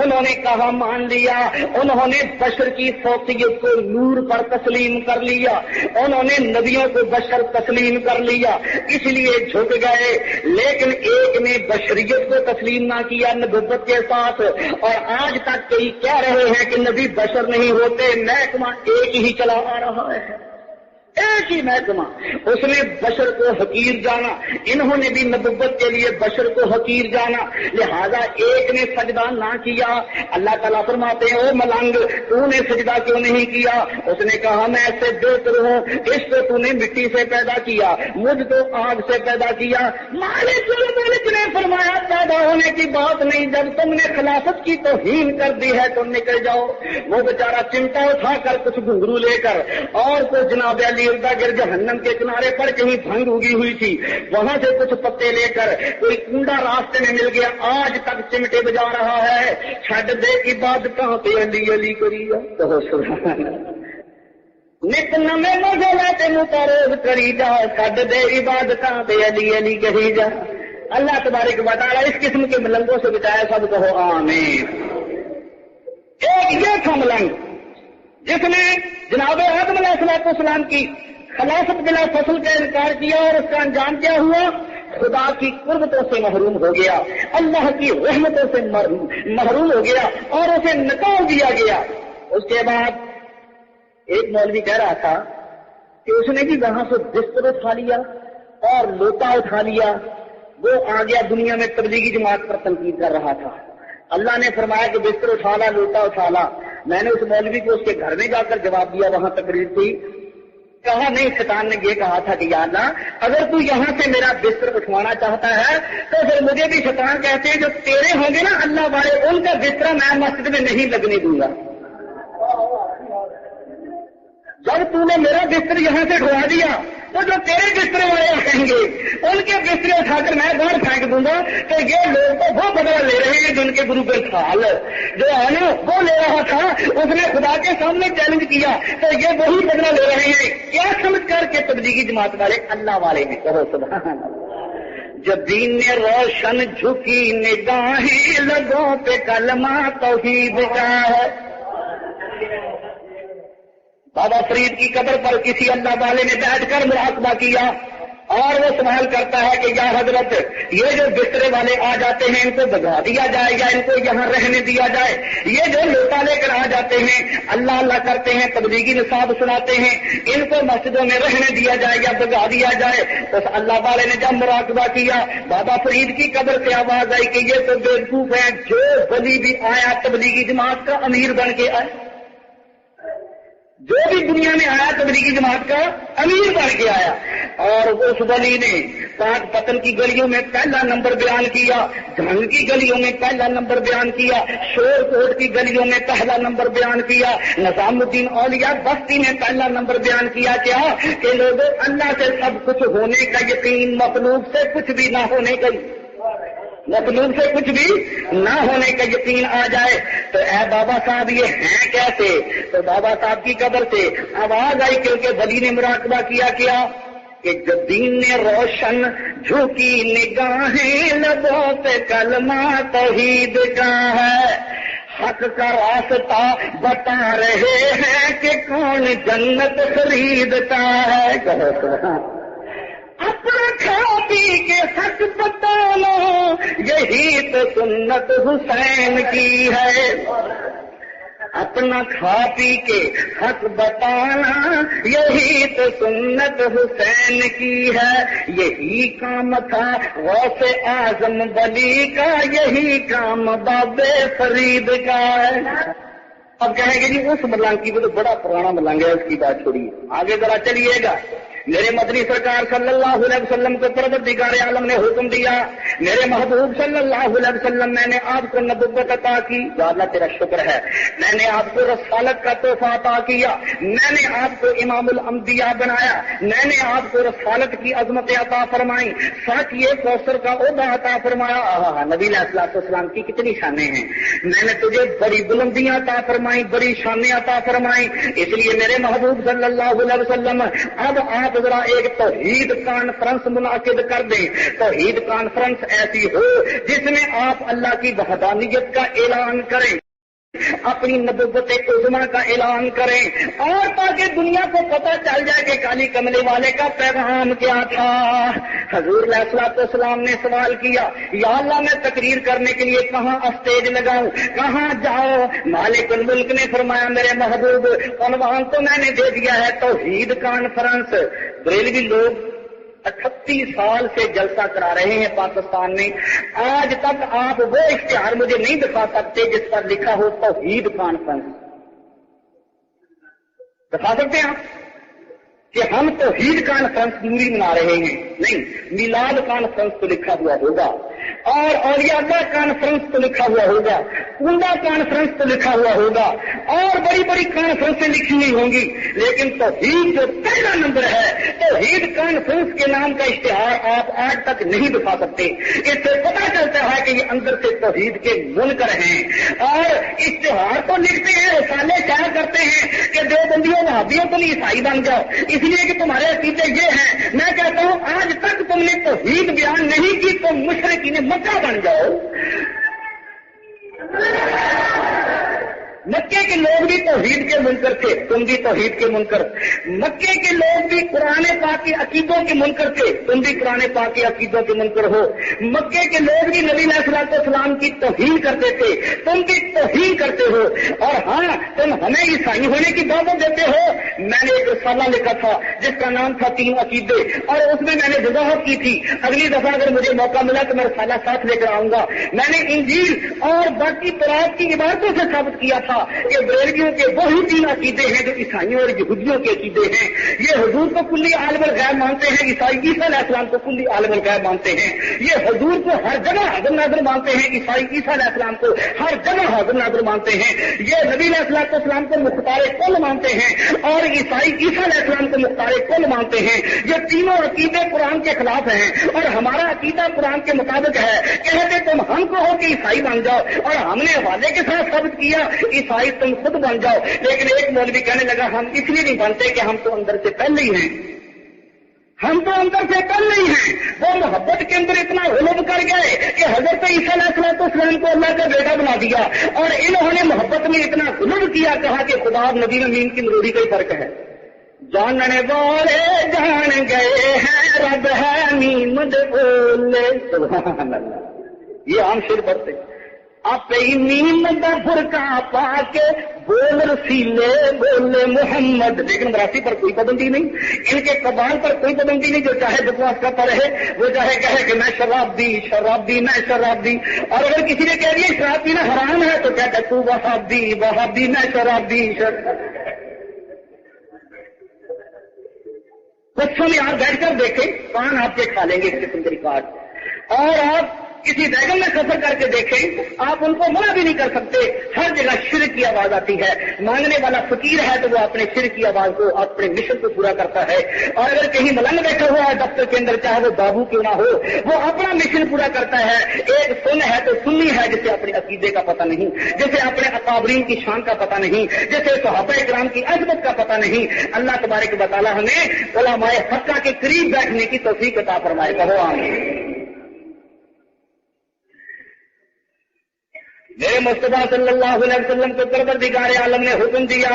انہوں نے کہا مان لیا، انہوں نے بشر کی فوقیت کو نور پر تسلیم کر لیا، انہوں نے نبیوں کو بشر تسلیم کر لیا، اس لیے جھک گئے۔ لیکن ایک نے بشریت کو تسلیم نہ کیا نبوت کے ساتھ، اور آج تک کئی کہہ رہے ہیں کہ نبی بشر نہیں ہوتے، محکمہ ایک ہی چلا آ رہا ہے، ایک ہی محکمہ، اس نے بشر کو حقیر جانا، انہوں نے بھی نبوت کے لیے بشر کو حقیر جانا، لہذا ایک نے سجدہ نہ کیا۔ اللہ تعالیٰ فرماتے ہیں او ملنگ تو نے سجدہ کیوں نہیں کیا؟ اس نے کہا میں اس سے بہتر ہوں، اس کو تو نے مٹی سے پیدا کیا، مجھ کو آگ سے پیدا کیا۔ مالک الملک نے فرمایا پیدا ہونے کی بات نہیں، جب تم نے خلافت کی توہین کر دی ہے تو نکل جاؤ۔ وہ بیچارہ چمٹا اٹھا کر کچھ گھنگرو لے کر اور کو جناب علی گر جہنم کے کنارے پر کہیں بھنگ اگی ہوئی تھی، وہاں سے کچھ پتے لے کر کوئی کنڈا راستے میں مل گیا، آج تک چمٹے بجا رہا ہے، چھڈ دے عبادت پہ علی علی کری تو سبحان نت نمے مزے تینوں روز کری جا، چھڈ دے عبادت پہ علی علی کری جا۔ اللہ تبارک و تعالیٰ اس قسم کے ملنگوں سے بچایا، سب کہو آمین۔ ایک یہ تھا ملنگ جس نے جناب آدم علیہ السلام کی خلافت بلا فصل کا انکار کیا، اور اس کا انجام کیا ہوا؟ خدا کی قربتوں سے محروم ہو گیا، اللہ کی رحمتوں سے محروم ہو گیا اور اسے نکال دیا گیا۔ اس کے بعد ایک مولوی کہہ رہا تھا کہ اس نے بھی وہاں سے بستر اٹھا لیا اور لوٹا اٹھا لیا، وہ آ گیا دنیا میں تبلیغی جماعت پر تنقید کر رہا تھا۔ اللہ نے فرمایا کہ بستر اٹھا لا، لوٹا اٹھا لا۔ میں نے اس مولوی کو اس کے گھر میں جا کر جواب دیا، وہاں تقریر تھی، کہا نہیں، شیطان نے یہ کہا تھا کہ یا اللہ اگر تو یہاں سے میرا بستر اٹھوانا چاہتا ہے تو پھر مجھے بھی شیطان کہتے ہیں جو تیرے ہوں گے نا اللہ والے، ان کا بستر میں مسجد میں نہیں لگنے دوں گا۔ جب تو نے میرا بستر یہاں سے اٹھوا دیا تو جو تیرے بستر والے آئیں گے ان کے بستر اٹھا کر میں باہر پھینک دوں گا۔ تو یہ لوگ تو وہ بدلا لے رہے ہیں جن کے گرو کے خال جو ہے نا وہ لے رہا تھا، اس نے خدا کے سامنے چیلنج کیا، تو یہ وہی بدلا لے رہے ہیں کیا سمجھ کر کے تبلیغی جماعت والے اللہ والے ہیں۔ کہو سبحان اللہ۔ جب دین نے روشن جھکی نگاہیں لبوں پہ کلمہ توحید کا ہے۔ بابا فرید کی قبر پر کسی اللہ والے نے بیٹھ کر مراقبہ کیا اور وہ سوال کرتا ہے کہ یا حضرت یہ جو بسترے والے آ جاتے ہیں ان کو بھگا دیا جائے یا ان کو یہاں رہنے دیا جائے؟ یہ جو لوٹا لے کر آ جاتے ہیں اللہ اللہ کرتے ہیں تبلیغی نصاب سناتے ہیں، ان کو مسجدوں میں رہنے دیا جائے یا بھگا دیا جائے؟ اس اللہ والے نے جب مراقبہ کیا بابا فرید کی قبر سے آواز آئی کہ یہ تو بیوقوف ہیں، جو ولی بھی آیا تبلیغی جماعت کا امیر بن کے آئے، جو بھی دنیا میں آیا تبلیغی جماعت کا امیر بن کے آیا۔ اور اس ولی نے پاک پتن کی گلیوں میں پہلا نمبر بیان کیا، جھنگ کی گلیوں میں پہلا نمبر بیان کیا، شور کوٹ کی گلیوں میں پہلا نمبر بیان کیا، نظام الدین اولیاء بستی میں پہلا نمبر بیان کیا۔ کیا کہ لوگوں اللہ سے سب کچھ ہونے کا یقین، مخلوق سے کچھ بھی نہ ہونے کا، مخلوق سے کچھ بھی نہ ہونے کا یقین آ جائے تو اے بابا صاحب یہ ہیں کیسے؟ تو بابا صاحب کی قبر سے آواز آئی کیونکہ ولی نے مراقبہ کیا کیا کہ جب دین نے روشن جھکی نگاہیں لبوں پہ کلمہ توحید کا ہے، حق کا راستہ بتا رہے ہیں کہ کون جنت خریدتا ہے۔ کہو سبحان۔ اپنا کھا پی کے حق بتانا یہی تو سنت حسین کی ہے، اپنا کھا پی کے حق بتانا یہی تو سنت حسین کی ہے، یہی کام تھا غوث اعظم ولی کا، یہی کام باب فرید کا ہے۔ اب کہیں گے جی اس ملنگ کی تو بڑا پرانا ملنگ ہے، اس کی بات چھوڑیے، آگے ذرا چلیے گا۔ میرے مدنی سرکار صلی اللہ علیہ وسلم کو پروردگار عالم نے حکم دیا، میرے محبوب صلی اللہ علیہ وسلم میں نے آپ کو نبوت عطا کی، یا اللہ تیرا شکر ہے، میں نے آپ کو رسالت کا تحفہ عطا کیا، میں نے آپ کو امام الانبیاء بنایا، میں نے آپ کو رسالت کی عظمت عطا فرمائی، ساتھ یہ کوثر کا عہدہ عطا فرمایا۔ نبی علیہ السلام کی کتنی شانیں ہیں، میں نے تجھے بڑی بلندیاں عطا فرمائی، بڑی شانیں عطا فرمائی، اس لیے میرے محبوب صلی اللہ علیہ وسلم اب آپ آپ ذرا ایک توحید کانفرنس منعقد کر دیں. توحید کانفرنس ایسی ہو جس میں آپ اللہ کی وحدانیت کا اعلان کریں, اپنی نبوت عظما کا اعلان کریں, اور تاکہ دنیا کو پتہ چل جائے کہ کالی کملے والے کا پیغام کیا تھا. حضور علیہ الصلوۃ والسلام نے سوال کیا, یا اللہ میں تقریر کرنے کے لیے کہاں اسٹیج لگاؤں, کہاں جاؤ؟ مالک الملک نے فرمایا میرے محبوب عنوان تو میں نے دے دیا ہے, توحید کانفرنس. بریلوی لوگ 38 سال سے جلسہ کرا رہے ہیں پاکستان میں, آج تک آپ وہ اشتہار مجھے نہیں دکھا سکتے جس پر لکھا ہو توحید کانفرنس. دکھا سکتے ہیں آپ کہ ہم توحید کانفرنس نوری منا رہے ہیں؟ نہیں. میلاد کانفرنس تو لکھا ہوا ہوگا, اور اولیاء اللہ کانفرنس تو لکھا ہوا ہوگا, عمدہ کانفرنس تو لکھا ہوا ہوگا, اور بڑی بڑی کانفرنسیں لکھی ہوئی ہوں گی, لیکن توحید جو پہلا نمبر ہے, توحید کانفرنس کے نام کا اشتہار آپ آج تک نہیں دکھا سکتے. اس سے پتہ چلتا ہے کہ یہ اندر سے توحید کے منکر ہیں, اور اشتہار تو لکھتے ہیں, رسالے شائع کرتے ہیں کہ دیوبندیوں وہابیوں کو عیسائی بن جاؤ, اس لیے کہ تمہارے عقیدے یہ ہیں. میں کہتا ہوں آج تک تم نے توحید بیان نہیں کی تو مشرکین مکہ بن جاؤ. مکے کے لوگ بھی توحید کے منکر تھے, تم بھی توحید کے منکر. مکے کے لوگ بھی قرآن پاک کے عقیدوں کے منکر تھے, تم بھی قرآن پاک کے عقیدوں کے منکر ہو. مکے کے لوگ بھی نبی علیہ الصلوۃ والسلام کی توہین کرتے تھے, تم بھی توہین کرتے ہو. اور ہاں, تم ہمیں عیسائی ہونے کی دعوت دیتے ہو. میں نے ایک رسالہ لکھا تھا جس کا نام تھا 3 عقیدے, اور اس میں نے وضاحت کی تھی. اگلی دفعہ اگر مجھے موقع ملا تو میں رسالہ ساتھ لے کر آؤں گا. میں نے انجیل اور باقی تورات کی عبارتوں سے ثابت کیا تھا کہ بریلویوں کے وہی 3 عقیدے ہیں جو عیسائیوں اور یہودیوں کے عقیدے ہیں. یہ حضور کو کلی عالم الغیب مانتے ہیں, عیسائی عیسیٰ علیہ السلام کو کلی عالم الغیب مانتے ہیں. یہ حضور کو ہر جگہ حاضر ناظر مانتے ہیں, عیسائی عیسیٰ علیہ السلام کو ہر جگہ حاضر ناظر مانتے ہیں. یہ نبی علیہ السلام کو مختار کل مانتے ہیں, اور عیسائی عیسیٰ علیہ السلام کو مختار کل مانتے ہیں. یہ تینوں عقیدے قرآن کے خلاف ہیں, اور ہمارا عقیدہ قرآن کے مطابق ہے. کہتے تم ہم کو ہو کہ عیسائی بن جاؤ, اور ہم نے حوالے کے ساتھ ثابت کیا عیسائی تم خود بن جاؤ. لیکن ایک مولوی کہنے لگا ہم اس لیے نہیں بنتے کہ ہم تو اندر سے پہلے ہی ہیں, ہم تو اندر سے پہلے ہی ہیں. وہ محبت کے اندر اتنا غلب کر گئے کہ حضرت عیسیٰ علیہ السلام کو اللہ کا بیٹا بنا دیا, اور انہوں نے محبت میں اتنا غلب کیا, کہا کہ خدا اور نبی میں مین کی ضروری کا ہی فرق ہے. جاننے والے جان گئے ہیں رب ہے میم بولے, سبحان اللہ. یہ عام شعر پڑھتے اپنی نیم دا فرقہ پا کے بول رسیلے بولے محمد. لیکن مراسی پر کوئی پابندی نہیں, ان کے قبال پر کوئی پابندی نہیں. جو چاہے بکواس کرتا رہے, وہ چاہے کہے کہ میں شرابی میں شرابی, اور اگر کسی نے کہہ دیا شراب پینا حرام ہے تو کہتا تو وہابی میں شرابی. بچوں میں آپ بیٹھ کر دیکھیں, کان آپ کے کھا لیں گے اس قسم کے ریکارڈ. اور آپ کسی ویگن میں سفر کر کے دیکھیں, آپ ان کو منع بھی نہیں کر سکتے. ہر جگہ شرک کی آواز آتی ہے. مانگنے والا فقیر ہے تو وہ اپنے شرک کی آواز کو, اپنے مشن کو پورا کرتا ہے. اور اگر کہیں ملنگ بیٹھا ہوا ہے دفتر کے اندر, چاہے وہ بابو کیوں نہ ہو, وہ اپنا مشن پورا کرتا ہے. ایک سن ہے تو سنی ہے جسے اپنے عقیدے کا پتہ نہیں, جسے اپنے اکابرین کی شان کا پتہ نہیں, جسے صحابہ کرام کی عظمت کا پتہ نہیں. اللہ تبارک و تعالی ہمیں علماء حقہ کے قریب بیٹھنے کی توفیق عطا فرمائے. کہو آمین. میرے مصطفیٰ صلی اللہ علیہ وسلم کو پروردگار عالم نے حکم دیا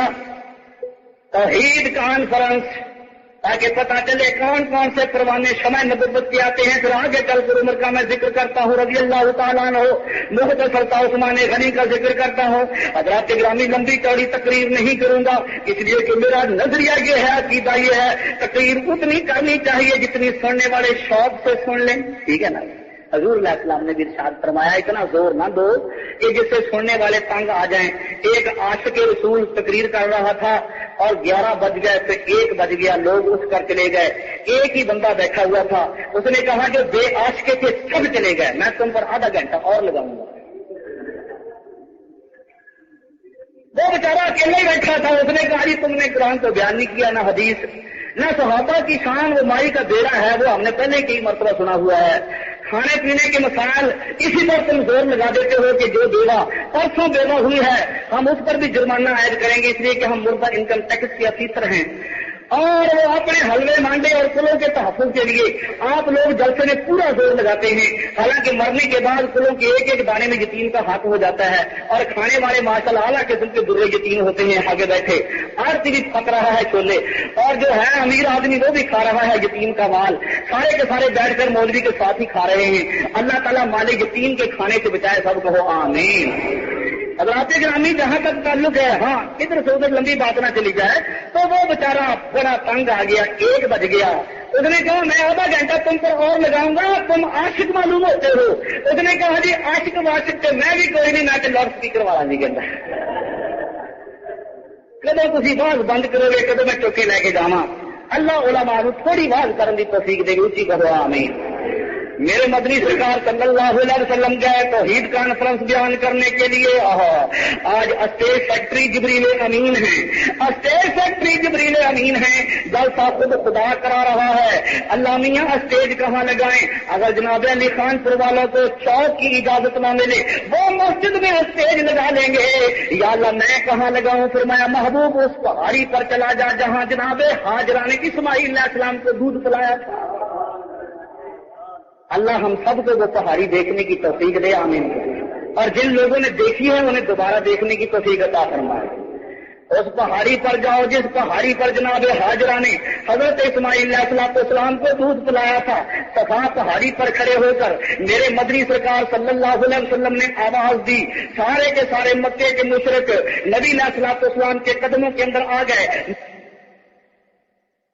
توحید کانفرنس, تاکہ پتہ چلے کون کون سے پروانے شمع نبوت کے آتے ہیں. پھر آگے چل کر عمر کا میں ذکر کرتا ہوں رضی اللہ تعالیٰ عنہ, مختصر سا عثمان غنی کا ذکر کرتا ہوں. حضرات گرامی لمبی چوڑی تقریر نہیں کروں گا, اس لیے کہ میرا نظریہ یہ ہے, عقیدہ یہ ہے, تقریر اتنی کرنی چاہیے جتنی سننے والے شوق سے سن لیں. ٹھیک ہے نا. حضور علیہ السلام نے بھی ارشاد فرمایا اتنا زور نہ دو کہ جس سے سننے والے تنگ آ جائیں. ایک عاشق رسول تقریر کر رہا تھا اور 11 بج گئے, پھر 1 بج گیا, لوگ اٹھ کر چلے گئے. ایک ہی بندہ بیٹھا ہوا تھا, اس نے کہا جو بے عاشق تھے سب چلے گئے, میں تم پر آدھا گھنٹہ اور لگاؤں گا. وہ بیچارہ اکیلے ہی بیٹھا تھا. اس نے کہا جی تم نے قرآن تو بیان نہیں کیا, نہ حدیث, نہ صحابہ کی شان, وہ مائی کا بیڑا ہے, وہ ہم نے پہلے کئی مرتبہ سنا ہوا ہے. کھانے پینے کے مسائل, اسی پر تم زور لگا دیتے ہو کہ جو بیوہ پرسوں بیوہ ہوئی ہے ہم اس پر بھی جرمانہ عائد کریں گے, اس لیے کہ ہم مردہ انکم ٹیکس کے افیسر ہیں. اور وہ اپنے حلوے مانڈے اور قلعوں کے تحفظ کے لیے آپ لوگ جلسے میں پورا زور لگاتے ہیں، حالانکہ مرنے کے بعد قلعوں کے ایک ایک دانے میں یتیم کا حق ہو جاتا ہے، اور کھانے والے ماشاء اللہ اعلیٰ قسم کے درے یتیم ہوتے ہیں آگے بیٹھے، آرتی بھی پک رہا ہے چھولے، اور جو ہے امیر آدمی وہ بھی کھا رہا ہے یتیم کا مال، سارے کے سارے بیٹھ کر مولوی کے ساتھ ہی کھا رہے ہیں۔ اللہ تعالیٰ مال یتیم کے کھانے سے بچائے، سب کہو آمین۔ حضرات گرامی جہاں تک تعلق ہے، ہاں ادھر سے ادھر لمبی بات نہ چلی جائے، تو وہ بیچارہ بڑا تنگ آ گیا، 1 بج گیا، اس نے کہا میں آدھا گھنٹہ تم پر اور لگاؤں گا، تم عاشق معلوم ہوتے ہو۔ اس نے کہا جی عاشق واشق سے میں بھی کوئی نہیں، میں لاؤڈ اسپیکر والا نہیں کہتا، کدو تھی آواز بند کرو گے، کدو میں چوکے لے کے جاواں۔ اللہ علماء نوں تھوڑی آواز کرن دی توفیق دے گی، اچھی کرو آمین۔ میرے مدنی سرکار صلی اللہ علیہ وسلم گئے توحید کانفرنس بیان کرنے کے لیے، آج اسٹیج سیکٹری جبریل امین ہیں، اسٹیج سیکٹری جبریل امین ہیں، جلسہ خود خدا کرا رہا ہے۔ اللہ میاں اسٹیج کہاں لگائیں؟ اگر جناب علی خان پور والوں کو چوک کی اجازت نہ ملے وہ مسجد میں اسٹیج لگا لیں گے، یا اللہ میں کہاں لگاؤں؟ فرمایا محبوب اس پہاڑی پر چلا جا جہاں جناب ہاجرہ نے اسماعیل علیہ السلام کو دودھ پلایا تھا۔ اللہ ہم سب کو وہ پہاڑی دیکھنے کی توفیق دے، آمین۔ اور جن لوگوں نے دیکھی ہے انہیں دوبارہ دیکھنے کی توفیق عطا فرمائے۔ اس پہاڑی پر جاؤ جس پہاڑی پر جناب ہاجرہ نے حضرت اسماعیل علیہ السلام کو دودھ پلایا تھا، صفا پہاڑی پر کھڑے ہو کر میرے مدنی سرکار صلی اللہ علیہ وسلم نے آواز دی، سارے کے سارے مکے کے مشرک نبی علیہ السلام کے قدموں کے اندر آ گئے۔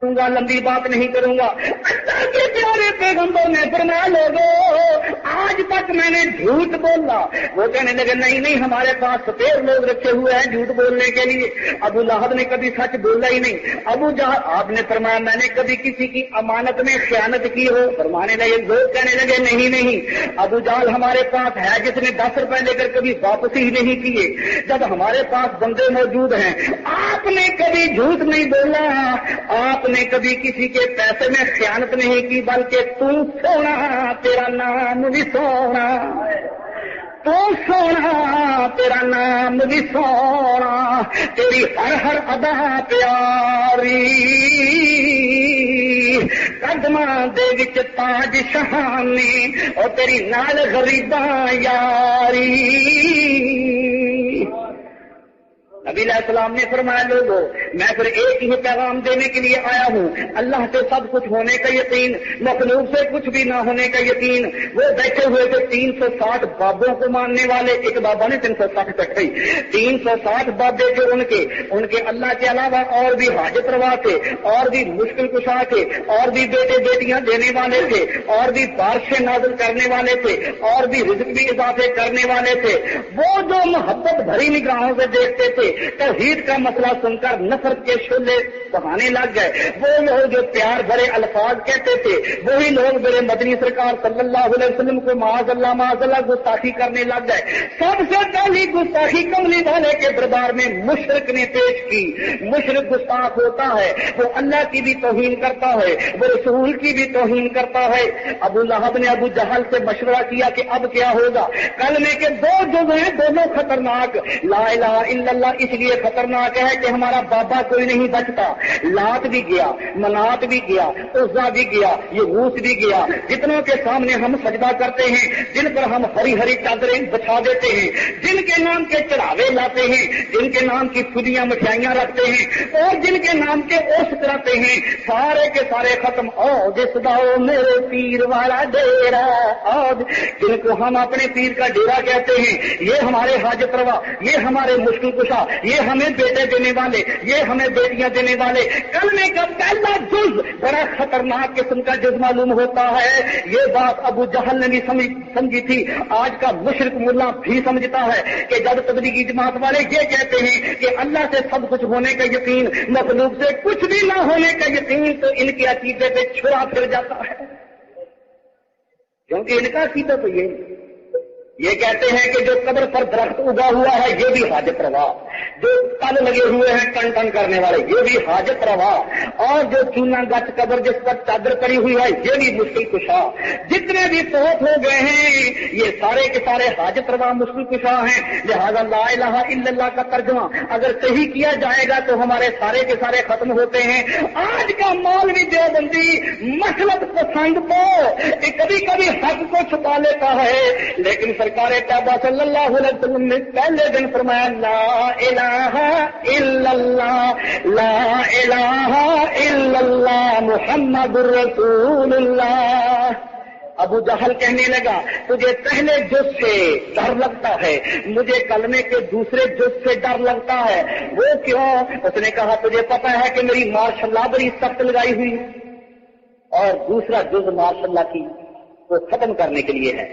لمبی بات نہیں کروں گا، اللہ کے پیارے پیغمبر نے فرمایا لوگوں آج تک میں نے جھوٹ بولا، وہ کہنے لگے نہیں نہیں ہمارے پاس سپیر لوگ رکھے ہوئے ہیں جھوٹ بولنے کے لیے۔ ابو لہب نے کبھی سچ بولا ہی نہیں۔ ابو جہل، آپ نے فرمایا میں نے کبھی کسی کی امانت میں خیانت کی ہو؟ فرمانے لگے، لوگ کہنے لگے نہیں نہیں ابو جہل ہمارے پاس ہے جس نے 10 روپے لے کر کبھی واپس ہی نہیں کیے۔ جب ہمارے پاس بندے موجود ہیں، آپ نے کبھی جھوٹ نہیں بولا، آپ نے کبھی کسی کے پیسے میں خیانت نہیں کی، بلکہ تو سونا، تیرا نام بھی سونا، تو سونا تیرا نام بھی سونا، تیری ہر ہر ادا پیاری، قدماں دے وچ تاج شہانی، اور تیری نال غریباں یاری۔ نبی علیہ السلام نے فرمایا لوگوں میں پھر ایک ہی پیغام دینے کے لیے آیا ہوں، اللہ سے سب کچھ ہونے کا یقین، مخلوق سے کچھ بھی نہ ہونے کا یقین۔ وہ بیٹھے ہوئے تھے 360 بابوں کو ماننے والے، ایک بابا نے 360 کٹھے 360 بابے جو ان کے اللہ کے علاوہ اور بھی حاجت روا تھے، اور بھی مشکل کشا تھے، اور بھی بیٹے بیٹیاں دینے والے تھے، اور بھی بارشیں نازل کرنے والے تھے، اور بھی رزق بھی اضافے کرنے والے تھے۔ وہ جو محبت بھری نگاہوں سے دیکھتے تھے، توحید کا مسئلہ سن کر نفرت کے شعلے بہانے لگ گئے۔ وہ لوگ جو پیار بھرے الفاظ کہتے تھے، وہی لوگ میرے مدنی سرکار صلی اللہ علیہ وسلم کو معاذ اللہ گستاخی کرنے لگ گئے۔ سب سے پہلی گستاخی کملی والے کے دربار میں مشرک نے پیش کی۔ مشرک گستاخ ہوتا ہے، وہ اللہ کی بھی توہین کرتا ہے، وہ رسول کی بھی توہین کرتا ہے۔ ابو لہب نے ابو جہل سے مشورہ کیا کہ اب کیا ہوگا؟ کلمے کے 2 جز ہیں، دونوں خطرناک۔ لا الہ الا اللہ اس لیے خطرناک ہے کہ ہمارا بابا کوئی نہیں بچتا۔ لات بھی گیا، منات بھی گیا، عزا بھی گیا، یغوث بھی گیا، جتنوں کے سامنے ہم سجدہ کرتے ہیں، جن پر ہم ہری ہری چادریں بچھا دیتے ہیں، جن کے نام کے چڑھاوے لاتے ہیں، جن کے نام کی خودیاں مٹھائیاں رکھتے ہیں، اور جن کے نام کے اوس کراتے ہیں، سارے کے سارے ختم۔ او جس داؤ میرے پیر والا ڈیرا، جن کو ہم اپنے پیر کا ڈیرا کہتے ہیں، یہ ہمارے حاجت روا، یہ ہمارے مشکل کشا، یہ ہمیں بیٹے دینے والے، یہ ہمیں بیٹیاں دینے والے۔ کلمے کا پہلا جز بڑا خطرناک قسم کا جز معلوم ہوتا ہے۔ یہ بات ابو جہل نے بھی سمجھی تھی، آج کا مشرک ملا بھی سمجھتا ہے کہ جب تبلیغی جماعت والے یہ کہتے ہیں کہ اللہ سے سب کچھ ہونے کا یقین، مخلوق سے کچھ بھی نہ ہونے کا یقین، تو ان کے عقیدے پہ چھرا پھر جاتا ہے، کیونکہ ان کا عقیدہ تو یہ کہتے ہیں کہ جو قبر پر درخت اگا ہوا ہے یہ بھی حاجت روا، جو تل لگے ہوئے ہیں ٹن ٹن کرنے والے یہ بھی حاجت روا، اور جو چونا گچ قبر جس پر چادر پڑی ہوئی ہے یہ بھی مشکل کشا، جتنے بھی فوت ہو گئے ہیں یہ سارے کے سارے حاجت روا مشکل کشا ہیں۔ لہذا لا الہ الا اللہ کا ترجمہ اگر صحیح کیا جائے گا تو ہمارے سارے کے سارے ختم ہوتے ہیں۔ آج کا مولوی دیوبندی مسلط پسند تو کبھی کبھی حق کو چھپا لیتا ہے، لیکن سرکار طیبہ صلی اللہ علیہ وسلم نے پہلے دن فرمایا لا الہ الا اللہ، لا الہ الا اللہ محمد رسول اللہ۔ ابو جہل کہنے لگا تجھے پہلے جز سے ڈر لگتا ہے، مجھے کلمے کے دوسرے جز سے ڈر لگتا ہے، وہ کیوں؟ اس نے کہا تجھے پتا ہے کہ میری ماشاء اللہ بڑی سخت لگائی ہوئی ہے، اور دوسرا جز ماشاء اللہ کی کو ختم کرنے کے لیے ہے۔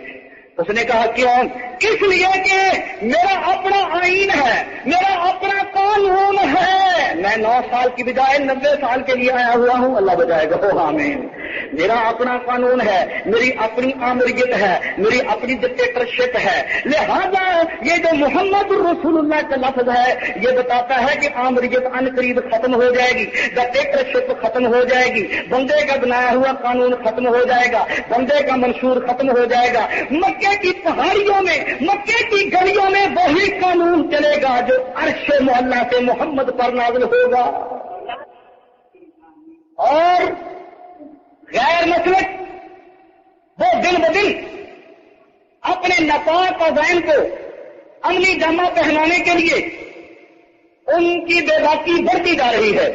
اس نے کہا کیوں؟ اس لیے کہ میرا اپنا آئین ہے، میرا اپنا قانون ہے، میں 9 سال کی بجائے 90 سال کے لیے آیا ہوا ہوں، اللہ بجائے گا آمین۔ میرا اپنا قانون ہے، میری اپنی آمریت ہے، میری اپنی ڈکٹیٹرشپ ہے، لہذا یہ جو محمد رسول اللہ کا لفظ ہے یہ بتاتا ہے کہ آمریت ان قریب ختم ہو جائے گی، ڈکٹیٹرشپ ختم ہو جائے گی، بندے کا بنایا ہوا قانون ختم ہو جائے گا، بندے کا منشور ختم ہو جائے گا۔ مکے کی پہاڑیوں میں، مکے کی گلیوں میں وہی قانون چلے گا جو عرش معلیٰ سے محمد پر نازل ہوگا، اور غیر مسلک وہ دن بدن اپنے نفاق اور ذہن کو عملی جامہ پہنانے کے لیے ان کی بے باکی بڑھتی جا رہی ہے۔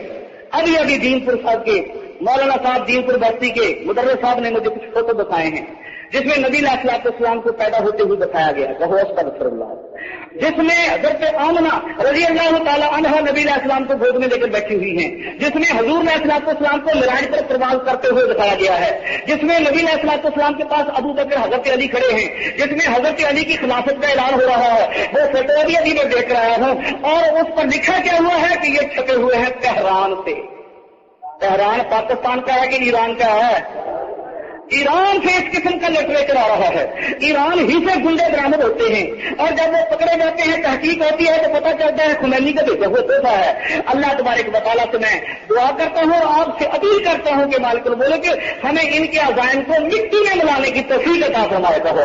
ابھی دین پور صاحب کے مولانا صاحب دین پور بستی کے مدرس صاحب نے مجھے کچھ فوٹو دکھائے ہیں جس میں نبی علیہ الصلوۃ والسلام کو پیدا ہوتے ہوئے دکھایا گیا، کہو استغفر اللہ، جس میں حضرت آمنہ رضی اللہ تعالی عنہا نبی علیہ السلام کو گود میں لے کر بیٹھی ہوئی ہیں، جس میں حضور علیہ الصلوۃ والسلام کو معراج پر پرواز کرتے ہوئے دکھایا گیا ہے، جس میں نبی علیہ الصلوۃ والسلام کے پاس ابو بکر حضرت علی کھڑے ہیں، جس میں حضرت علی کی خلافت کا اعلان ہو رہا ہے، وہ فوٹو ابھی میں دیکھ رہا ہوں، اور اس پر لکھا کیا ہوا ہے کہ یہ چھپے ہوئے ہیں تہران سے۔ تہران پاکستان کا ہے کہ ایران کا ہے؟ ایران سے اس قسم کا لٹریچر آ رہا ہے، ایران ہی سے گنڈے برآمد ہوتے ہیں، اور جب وہ پکڑے جاتے ہیں تحقیق ہوتی ہے تو پتہ چلتا ہے خمینی کا بھیجا ہوا تحفہ ہے۔ اللہ تبارک و تعالیٰ سے میں دعا کرتا ہوں اور آپ سے اپیل کرتا ہوں کہ مالک الملک بولے کہ ہمیں ان کے عزائم کو مٹی میں ملانے کی توفیق عطا فرمائے گا،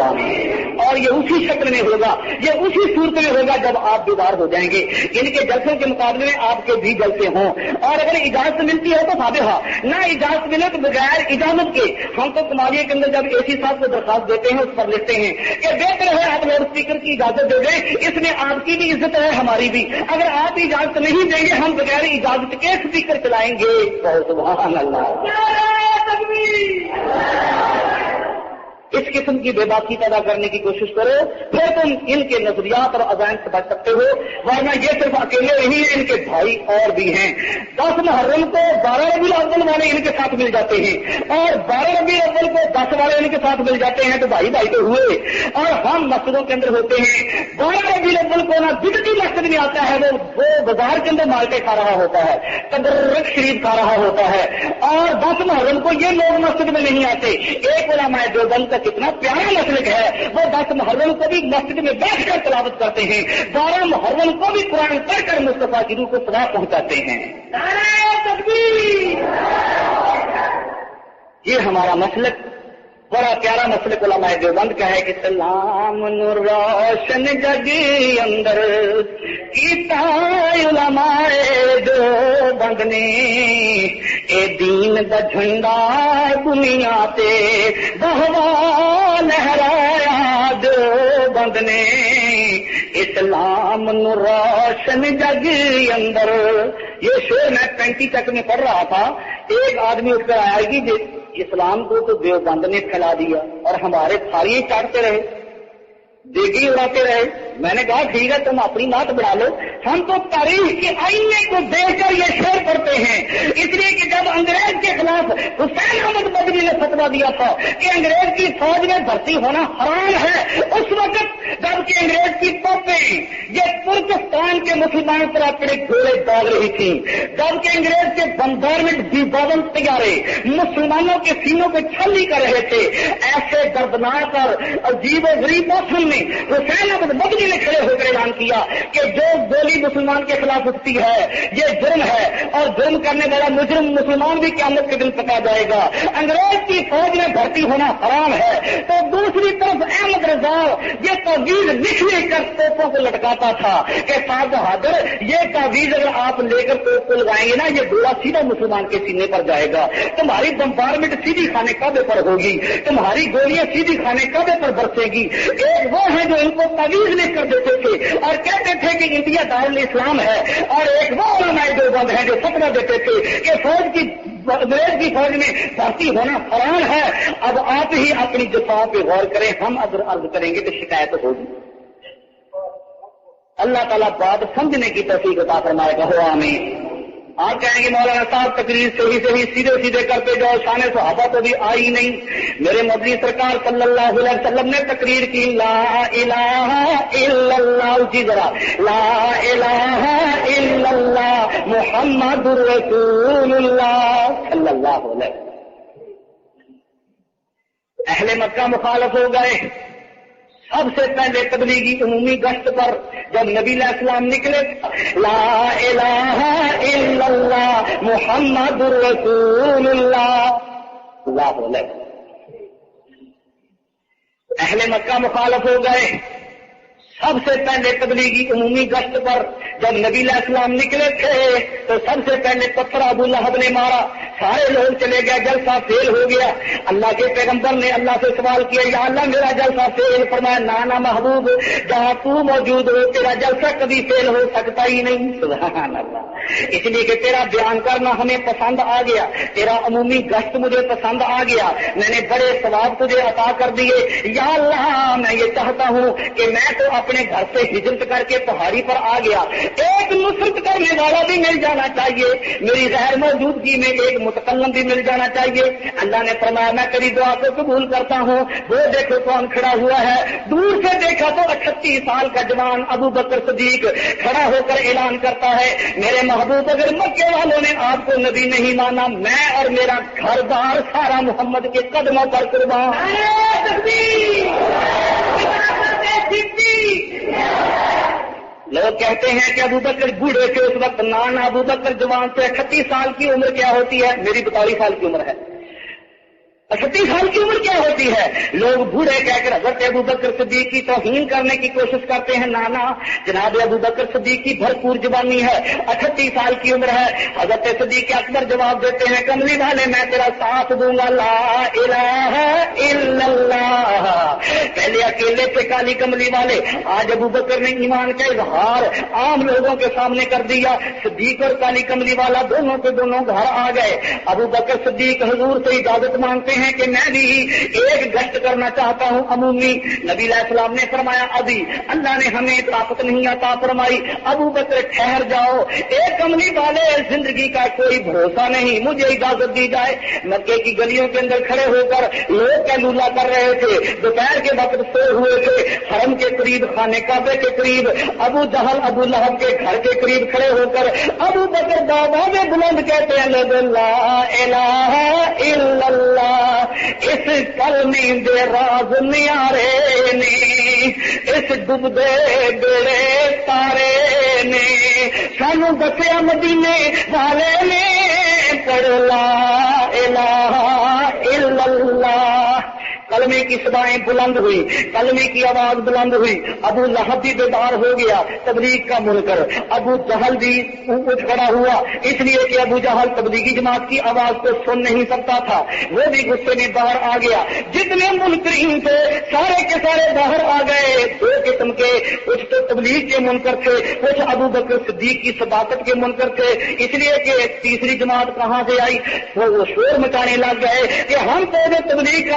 اور یہ اسی شکل میں ہوگا، یہ اسی صورت میں ہوگا جب آپ بیدار ہو جائیں گے۔ ان کے جلسوں کے مقابلے میں آپ کے بھی جلسے ہوں، اور اگر اجازت ملتی ہے تو فاتحہ، نہ اجازت ملے تو بغیر اجازت کے ہم تو کمالیے کے اندر جب اے سی صاحب کو درخواست دیتے ہیں اس پر لکھتے ہیں کہ بہتر ہے آپ لاؤڈ اسپیکر کی اجازت دے دیں، اس میں آپ کی بھی عزت ہے ہماری بھی، اگر آپ اجازت نہیں دیں گے ہم بغیر اجازت کے اسپیکر چلائیں گے۔ سبحان اللہ، اس قسم کی بے باکی پیدا کرنے کی کوشش کرو، پھر تم ان کے نظریات اور عزائم سے بچ سکتے ہو، ورنہ یہ صرف اکیلے نہیں ہیں، ان کے بھائی اور بھی ہیں۔ 10 محرم کو 12 ربیع الاول والے ان کے ساتھ مل جاتے ہیں، اور 12 ربیع الاول کو 10 والے ان کے ساتھ مل جاتے ہیں، تو بھائی بھائی تو ہوئے۔ اور ہم مسجدوں کے اندر ہوتے ہیں، 12 ربیع الاول کو نہ بدعتی مسجد میں آتا ہے، وہ بازار کے اندر مالٹے کھا رہا ہوتا ہے، تبرک شریف کھا رہا ہوتا ہے، اور 10 محرم کو یہ لوگ مسجد میں نہیں آتے۔ ایک علماء دیوبند کا کتنا پیارا مسلک ہے، وہ 10 محرم کو بھی مسجد میں بیٹھ کر تلاوت کرتے ہیں، 12 محرم کو بھی قرآن پڑھ کر مصطفیٰ کی روح کو سنا پہنچاتے ہیں۔ نعرہ تکبیر! یہ ہمارا مسلک بڑا پیارا مسلک علماء دیوبند کا ہے کہ سلام نور روشن جگ اندر کیتا علماء دیوبند نے، اے دین دا جھنڈا دنیا تے بہوا لہرایا دیوبند نے، اسلام نور روشن جگ اندر۔ یہ شعر میں 35 تک میں پڑھ رہا تھا، ایک آدمی اٹھ کر آیا کہ اسلام کو تو دیوبند نے پھیلا دیا اور ہمارے تھالی چاٹتے رہے، دیگی اڑاتے رہے۔ میں نے کہا ٹھیک ہے تم اپنی بات بڑھا لو، ہم تو تاریخ کے آئینے کو دیکھ کر یہ شعر پڑھتے ہیں، اس لیے کہ جب انگریز کے خلاف خلاف حسین احمد مدنی نے فتویٰ دیا تھا کہ انگریز کی فوج میں بھرتی ہونا حرام ہے، اس وقت جبکہ انگریز کی توپیں یہ ترکستان کے مسلمانوں پر اپنے گھوڑے ڈال رہی تھی، جبکہ انگریز کے بمبارمنٹ B-52 طیارے مسلمانوں کے سینوں کو چھلنی کر رہے تھے، ایسے دردناک اور عجیب و غریب موسم میں حسین احمد مدنی نے کھڑے ہو کر اعلان کیا کہ جو گولی مسلمان کے خلاف اٹھتی ہے یہ جرم ہے، اور جرم کرنے والا مجرم مسلمان بھی قیامت کے دن پکڑا جائے گا، انگریز کی فوج میں بھرتی ہونا حرام ہے۔ تو دوسری طرف احمد رضا یہ تعویذ لکھ کر توپوں کو لٹکاتا تھا کہ صاحب بہادر یہ تعویذ اگر آپ لے کر توپ کو لگائیں گے نا یہ گولا سیدھا مسلمان کے سینے پر جائے گا، تمہاری بمبارمنٹ سیدھی خانے کعبے پر ہوگی، تمہاری گولیاں سیدھی خانے کعبے پر برسے گی۔ ایک وہ ہیں جو ان کو تعویذ لکھ کر دیتے تھے اور کہتے تھے کہ انڈیا دارالاسلام ہے، اور ایک وہ علماء دیوبند ہیں جو فتویٰ دیتے تھے کہ فوج کی انگریز کی فوج میں بھرتی ہونا حرام ہے۔ اب آپ ہی اپنی دفاع پہ غور کریں، ہم اگر عرض کریں گے تو شکایت ہوگی۔ اللہ تعالیٰ بات سمجھنے کی توفیق عطا فرمائے گا، ہو آمین۔ آپ کہیں گے مولانا صاحب تقریر صحیح سیدھے سیدھے کرتے جاؤ، شان صحابہ تو بھی آئی نہیں۔ میرے مدنی سرکار صلی اللہ علیہ وسلم نے تقریر کی لا الہ الا اللہ، جی ذرا لا الہ الا اللہ محمد رسول اللہ صلی اللہ علیہ وسلم۔ اہل مکہ مخالف ہو گئے۔ سب سے پہلے تبلیغی عمومی گشت پر جب نبی علیہ السلام نکلے لا الہ الا اللہ محمد رسول اللہ اللہ علیہ وسلم، اہل مکہ مخالف ہو گئے۔ سب سے پہلے تبلیغی عمومی گشت پر جب نبی علیہ السلام نکلے تھے تو سب سے پہلے پتھر ابو لہب نے مارا، سارے لوگ چلے گئے، جلسہ فیل ہو گیا۔ اللہ کے پیغمبر نے اللہ سے سوال کیا یا اللہ میرا جلسہ فیل، فرمایا نانا محبوب جہاں تو موجود ہو تیرا جلسہ کبھی فیل ہو سکتا ہی نہیں، سبحان اللہ۔ اس لیے کہ تیرا بیان کرنا ہمیں پسند آ گیا، تیرا عمومی گشت مجھے پسند آ گیا، میں نے بڑے ثواب تجھے عطا کر دیے۔ یا اللہ میں یہ چاہتا ہوں کہ میں تو اپنے گھر سے ہجرت کر کے پہاڑی پر آ گیا، ایک نصرت کرنے والا بھی مل جانا چاہیے، میری غیر موجودگی میں ایک متکلم بھی مل جانا چاہیے۔ اللہ نے فرمایا میں تیری دعا کو قبول کرتا ہوں۔ وہ دیکھو کون کھڑا ہوا ہے، دور سے دیکھا تو 38 سال کا جوان ابو بکر صدیق کھڑا ہو کر اعلان کرتا ہے میرے محبوب اگر مکے والوں نے آپ کو نبی نہیں مانا میں اور میرا گھر بار سارا محمد کے قدموں پر قربان۔ لوگ کہتے ہیں کہ ابو بکر بوڑھے تھے اس وقت، نانا ابو بکر جوان سے 38 سال کی عمر کیا ہوتی ہے؟ میری 42 سال کی عمر ہے۔ 38 سال کی عمر کیا ہوتی ہے؟ لوگ بوڑھے کہہ کر حضرت ابو بکر صدیق کی توہین کرنے کی کوشش کرتے ہیں۔ نانا جناب ابو بکر صدیق کی بھرپور جوانی ہے، 38 سال کی عمر ہے۔ حضرت صدیق اکبر جواب دیتے ہیں کملی والے میں تیرا ساتھ دوں گا، لا الہ الا اللہ۔ پہلے اکیلے تھے کالی کملی والے، آج ابو بکر نے ایمان کا اظہار عام لوگوں کے سامنے کر دیا۔ صدیق اور کالی کملی والا دونوں کے دونوں گھر آ گئے۔ ابو بکر صدیق حضور سے اجازت مانگتے ہیں کہ میں بھی ایک گشت کرنا چاہتا ہوں عمومی۔ نبی علیہ السلام نے فرمایا ابھی اللہ نے ہمیں طاقت نہیں عطا فرمائی، ابو بکر ٹھہر جاؤ، ایک کملی والے زندگی کا کوئی بھروسہ نہیں، مجھے اجازت دی جائے۔ مکے کی گلیوں کے اندر کھڑے ہو کر لوگ کیلولا کر رہے تھے، دوپہر کے وقت سوئے ہوئے تھے، حرم کے قریب خانے کعبے کے قریب ابو جہل ابو لہب کے گھر کے قریب کھڑے ہو کر ابو بکر بآواز بلند کہتے ہیں لا الہ الا اللہ۔ اس کلمے دے راز نیارے نے، اس ڈبدے بیڑے تارے نے، سانو دسیا مدینے والے نے، پڑھ لا الہ الا اللہ۔ کلمے کی صدائیں بلند ہوئی، کلمے کی آواز بلند ہوئی، ابو لہب بھی بیدار ہو گیا، تبلیغ کا منکر ابو جہل بھی اٹھ کھڑا ہوا، اس لیے کہ ابو جہل تبلیغی جماعت کی آواز کو سن نہیں سکتا تھا، وہ بھی غصے میں باہر آ گیا۔ جتنے منکرین تھے سارے کے سارے باہر آ گئے، دو قسم کے، کچھ تو تبلیغ کے منکر تھے، کچھ ابو بکر صدیق کی صداقت کے منکر تھے، اس لیے کہ تیسری جماعت کہاں سے آئی، وہ شور مچانے لگ گئے کہ ہم تو جو تبلیغ کا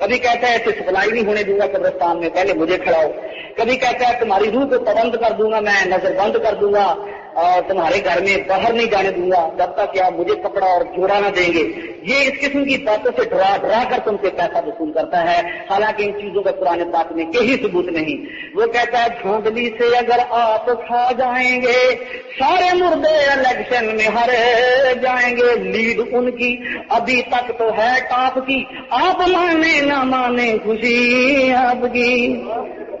کبھی کہتا ہے کہ سپلائی نہیں ہونے دوں گا قبرستان میں، پہلے مجھے کھڑاؤ. کبھی کہتا ہے تمہاری روح کو پابند کر دوں گا، میں نظر بند کر دوں گا اور تمہارے گھر میں باہر نہیں جانے دوں گا جب تک کہ آپ مجھے کپڑا اور جوڑا نہ دیں گے. یہ اس قسم کی باتوں سے ڈرا ڈرا کر تم سے پیسہ وصول کرتا ہے، حالانکہ ان چیزوں کا قرآن پاک میں کہیں ثبوت نہیں. وہ کہتا ہے دھاندلی سے اگر آپ کھا جائیں گے سارے مردے الیکشن میں ہر جائیں گے، لیڈ ان کی ابھی تک تو ہے ٹاپ کی، آپ مانے نہ مانے خوشی آپ کی.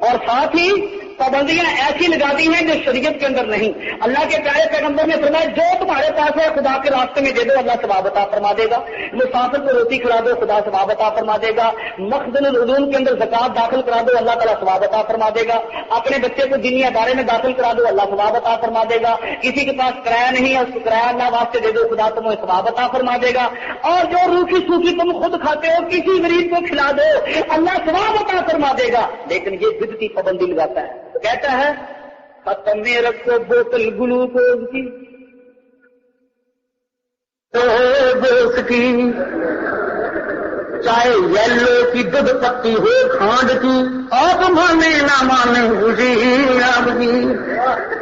اور ساتھ ہی پابندیاں ایسی لگا دی ہیں جو شریعت کے اندر نہیں. اللہ کے پیارے پیغمبر نے فرمایا جو تمہارے پاس ہے خدا کے راستے میں دے دو، اللہ ثواب عطا فرما دے گا. مسافر کو روٹی کھلا دو، خدا ثواب عطا فرما دے گا. مخزن العلوم کے اندر زکات داخل کرا دو، اللہ تعالیٰ ثواب عطا فرما دے گا. اپنے بچے کو دینی ادارے میں داخل کرا دو، اللہ ثواب عطا فرما دے گا. کسی کے پاس کرایہ نہیں ہے، اس کو کرایہ اللہ واسطے دے دو، خدا تمہیں ثواب عطا فرما دے گا. اور جو روکھی سوکھی تم خود کھاتے ہو کسی غریب کو کھلا دو، اللہ ثواب عطا فرما دے گا. لیکن یہ ضد کی پابندی لگاتا ہے، کہتا ہے ختم میں رکھو بوتل گلوکوز کی چاہے یلو کی دودھ پتی ہو کھانڈ کی، آپ مانے نہ مانے خوشی آپ کی.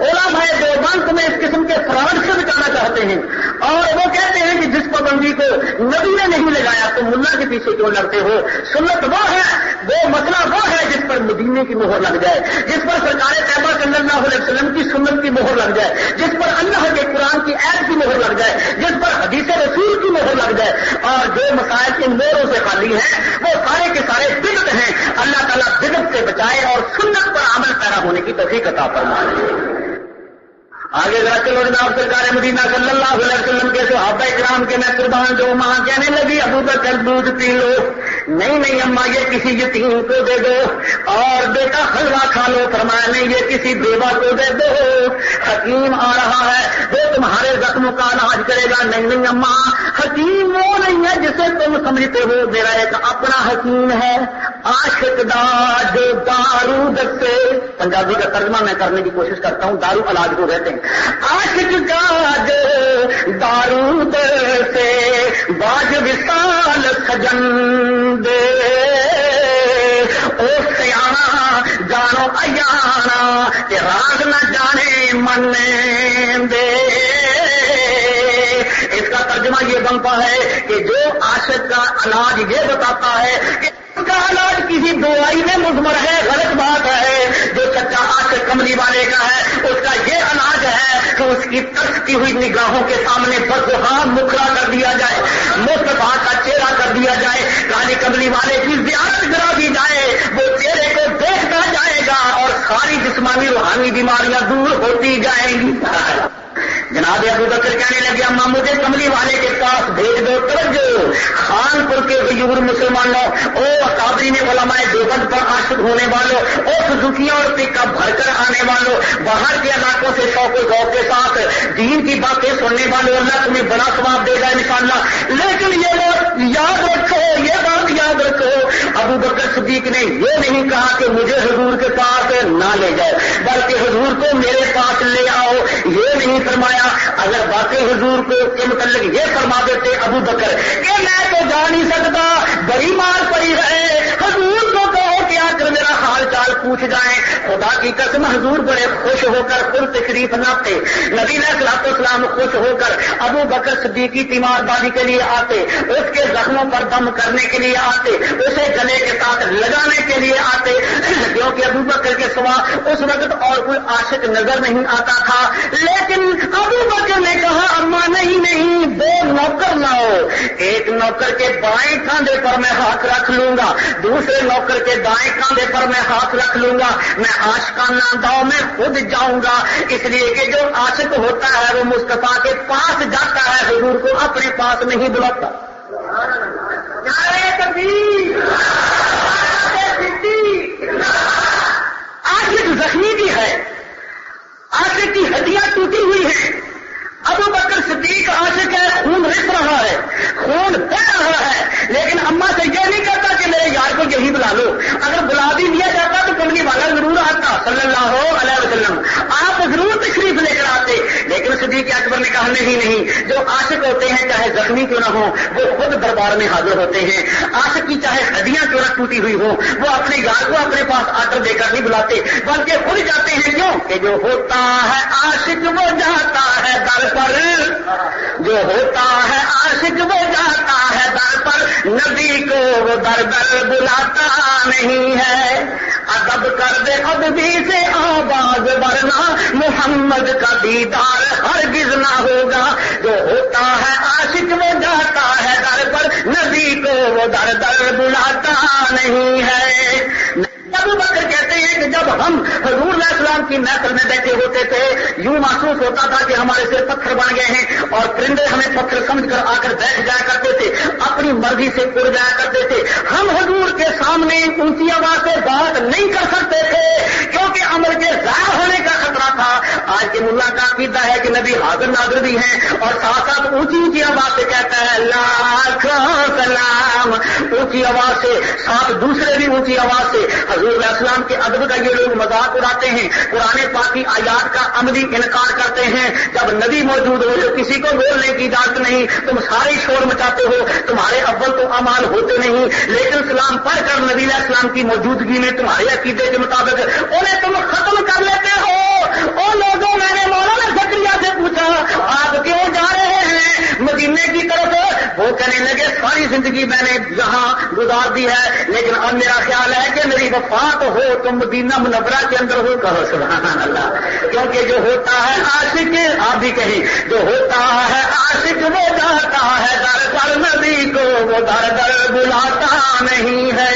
علماء دیوبند میں اس قسم کے فراڈ سے بچانا چاہتے ہیں اور وہ کہتے ہیں کہ جس پابندی کو نبی نے نہیں لگایا تو ملا کے پیچھے کیوں لڑتے ہو. سنت وہ ہے، وہ مسئلہ وہ ہے جس پر مدینے کی مہر لگ جائے، جس پر سرکار طیبہ صلی اللہ علیہ وسلم کی سنت کی مہر لگ جائے، جس پر اللہ کے قرآن کی آیت کی مہر لگ جائے، جس پر حدیث رسول کی مہر لگ جائے. اور جو مسائل ان مہروں سے خالی ہیں وہ سارے کے سارے بدعت ہیں. اللہ تعالیٰ بدعت سے بچائے اور سنت پر عمل پیرا ہونے کی توفیق عطا فرمائے. آگے ذرا چلو جناب سرکار مدینہ صلی اللہ علیہ وسلم کے صحابہ کرام کے میں قربان جو ماں کہنے لگی ابو بکر دودھ پی لو. نہیں اماں یہ کسی یتیم کو دے دو. اور بیٹا حلوہ کھا لو. فرمایا نہیں یہ کسی بیوہ کو دے دو. حکیم آ رہا ہے وہ تمہارے زخموں کا علاج کرے گا. نہیں اماں حکیم وہ نہیں ہے جسے تم سمجھتے ہو، میرا ایک اپنا حکیم ہے. عاشق دا جو دارو سے، پنجابی کا ترجمہ میں کرنے کی کوشش کرتا ہوں، دارو علاج کو کہتے ہیں. عاشق کا جو دارو سے باج وصال سجن دے، او سیانا جانو ایانا کہ راز نہ جانے من دے. اس کا ترجمہ یہ بنتا ہے کہ جو عاشق کا علاج یہ بتاتا ہے کہ اس کا علاج کسی دوائی میں مضمر ہے، غلط بات ہے. جو سچا عاشق کملی والے کا ہے اس کا یہ علاج ہے کہ اس کی ترستی ہوئی نگاہوں کے سامنے بدخواہ مکھرا کر دیا جائے، مصطفیٰ کا چہرہ کر دیا جائے، کالی کملی والے کی زیارت کرا دی جائے. وہ چہرے کو دیکھتا جائے گا اور ساری جسمانی روحانی بیماریاں دور ہوتی جائیں گی. جناب ابو بکر کہنے لگے اماں مجھے کملی والے کے پاس بھیج دو. توجہ خان پور کے غیور مسلمانوں، او اکابرین علماء دیوبند پر عاشق ہونے والوں، او سزوکیاں اور پکا بھر کر آنے والوں، باہر کے علاقوں سے شوق و ذوق کے ساتھ دین کی باتیں سننے والوں، اللہ تمہیں بڑا ثواب دے گا انشاءاللہ. لیکن یہ بات یاد رکھو، یہ بات یاد رکھو، ابو بکر صدیق نے یہ نہیں کہا کہ مجھے حضور کے پاس نہ لے جاؤ، بلکہ حضور کو میرے پاس لے آؤ. یہ نہیں فرمایا. اگر واقعی حضور کو کے متعلق یہ فرما دیتے ابو بکر کہ میں تو جا نہیں سکتا، بڑی مار پڑی ہے، حضور کو کہو کہ آ کر میرا حال چال پوچھ جائیں. خدا کی قسم حضور بڑے خوش ہو کر خود تشریف لاتے. نبی علیہ الصلوۃ والسلام خوش ہو کر ابو بکر صدیق کی تیمار بازی کے لیے آتے، اس کے زخموں پر دم کرنے کے لیے آتے، اسے گلے کے ساتھ لگانے کے لیے آتے، کیونکہ ابو بکر کے سوا اس وقت اور کوئی عاشق نظر نہیں آتا تھا. لیکن ابو بکر نے کہا اماں نہیں دو نوکر لاؤ. ایک نوکر کے بائیں کاندھے پر میں ہاتھ رکھ لوں گا، دوسرے نوکر کے دائیں کاندھے پر میں ہاتھ رکھ لوں گا. میں عاشقانہ انداز میں خود جاؤں گا، اس لیے کہ جو عاشق ہوتا ہے وہ مصطفیٰ کے پاس جاتا ہے، حضور کو اپنے پاس نہیں بلاتا. عاشق زخمی بھی ہے، عاشق کی ہڈیاں ٹوٹی ہوئی ہیں. ابو بکر صدیق عاشق ہے، خون رس رہا ہے، خون بہ رہا ہے، لیکن اماں سے یہ نہیں کہتا کہ میرے یار کو یہی بلا لو. اگر بلا بھی دیا جاتا تو کملی والا ضرور آتا صلی اللہ علیہ وسلم، آپ ضرور تشریف لے کر آتے. لیکن صدیق اکبر اکبر نے کہا نہیں، جو عاشق ہوتے ہیں چاہے زخمی کیوں نہ ہوں وہ خود دربار میں حاضر ہوتے ہیں، عاشق کی چاہے ہڈیاں کیوں نہ ٹوٹی ہوئی ہوں وہ اپنے یار کو اپنے پاس آڈر دے کر نہیں بلاتے بلکہ خود جاتے ہیں، کیوں کہ جو ہوتا ہے عاشق وہ جاتا ہے در پر، جو ہوتا ہے عاشق وہ جاتا ہے در پر، نبی کو وہ در در بلاتا نہیں ہے، ادب کر دے ادبی سے آواز ورنہ محمد کا دیدار ہرگز نہ ہوگا، جو ہوتا ہے عاشق وہ جاتا ہے در پر، نبی کو وہ در در بلاتا نہیں ہے۔ ابو بکر کہتے ہیں کہ جب ہم حضور علیہ السلام کی محفل میں بیٹھے ہوتے تھے یوں محسوس ہوتا تھا کہ ہمارے سر پتھر بن گئے ہیں اور پرندے ہمیں پتھر سمجھ کر آ کر بیٹھ جایا کرتے تھے، اپنی مرضی سے اڑ جایا کرتے تھے، ہم حضور کے سامنے اونچی آواز سے بات نہیں کر سکتے تھے کیونکہ عمل کے ضائع ہونے کا خطرہ تھا۔ آج کے ملا کا عقیدہ ہے کہ نبی حاضر ناظر بھی ہیں اور ساتھ ساتھ اونچی اونچی آواز سے کہتا ہے لاکھوں سلام، اونچی آواز سے، ساتھ دوسرے بھی اونچی آواز سے حضور علیہ السلام کے ادب کا یہ لوگ مذاق اڑاتے ہیں، قرآن پاک کی آیات کا عملی انکار کرتے ہیں۔ جب نبی موجود ہو تو کسی کو بولنے کی اجازت نہیں، تم سارے شور مچاتے ہو، تمہارے اول تو اعمال ہوتے نہیں، لیکن سلام پڑھ کر نبی علیہ السلام کی موجودگی میں تمہارے عقیدے کے مطابق انہیں تم ختم کر لیتے ہو۔ او لوگوں، میں نے مولانا زکریا سے پوچھا آپ کیوں جا رہے ہیں مدینے کی طرف؟ وہ کہنے لگے ساری زندگی میں نے یہاں گزار دی ہے لیکن اب میرا خیال ہے کہ میری وفات ہو تو مدینہ منورہ کے اندر ہو۔ کہو سبحان اللہ، کیونکہ جو ہوتا ہے عاشق، آپ بھی کہیں، جو ہوتا ہے عاشق وہ جاتا ہے در پر، نبی کو وہ در در بلاتا نہیں ہے۔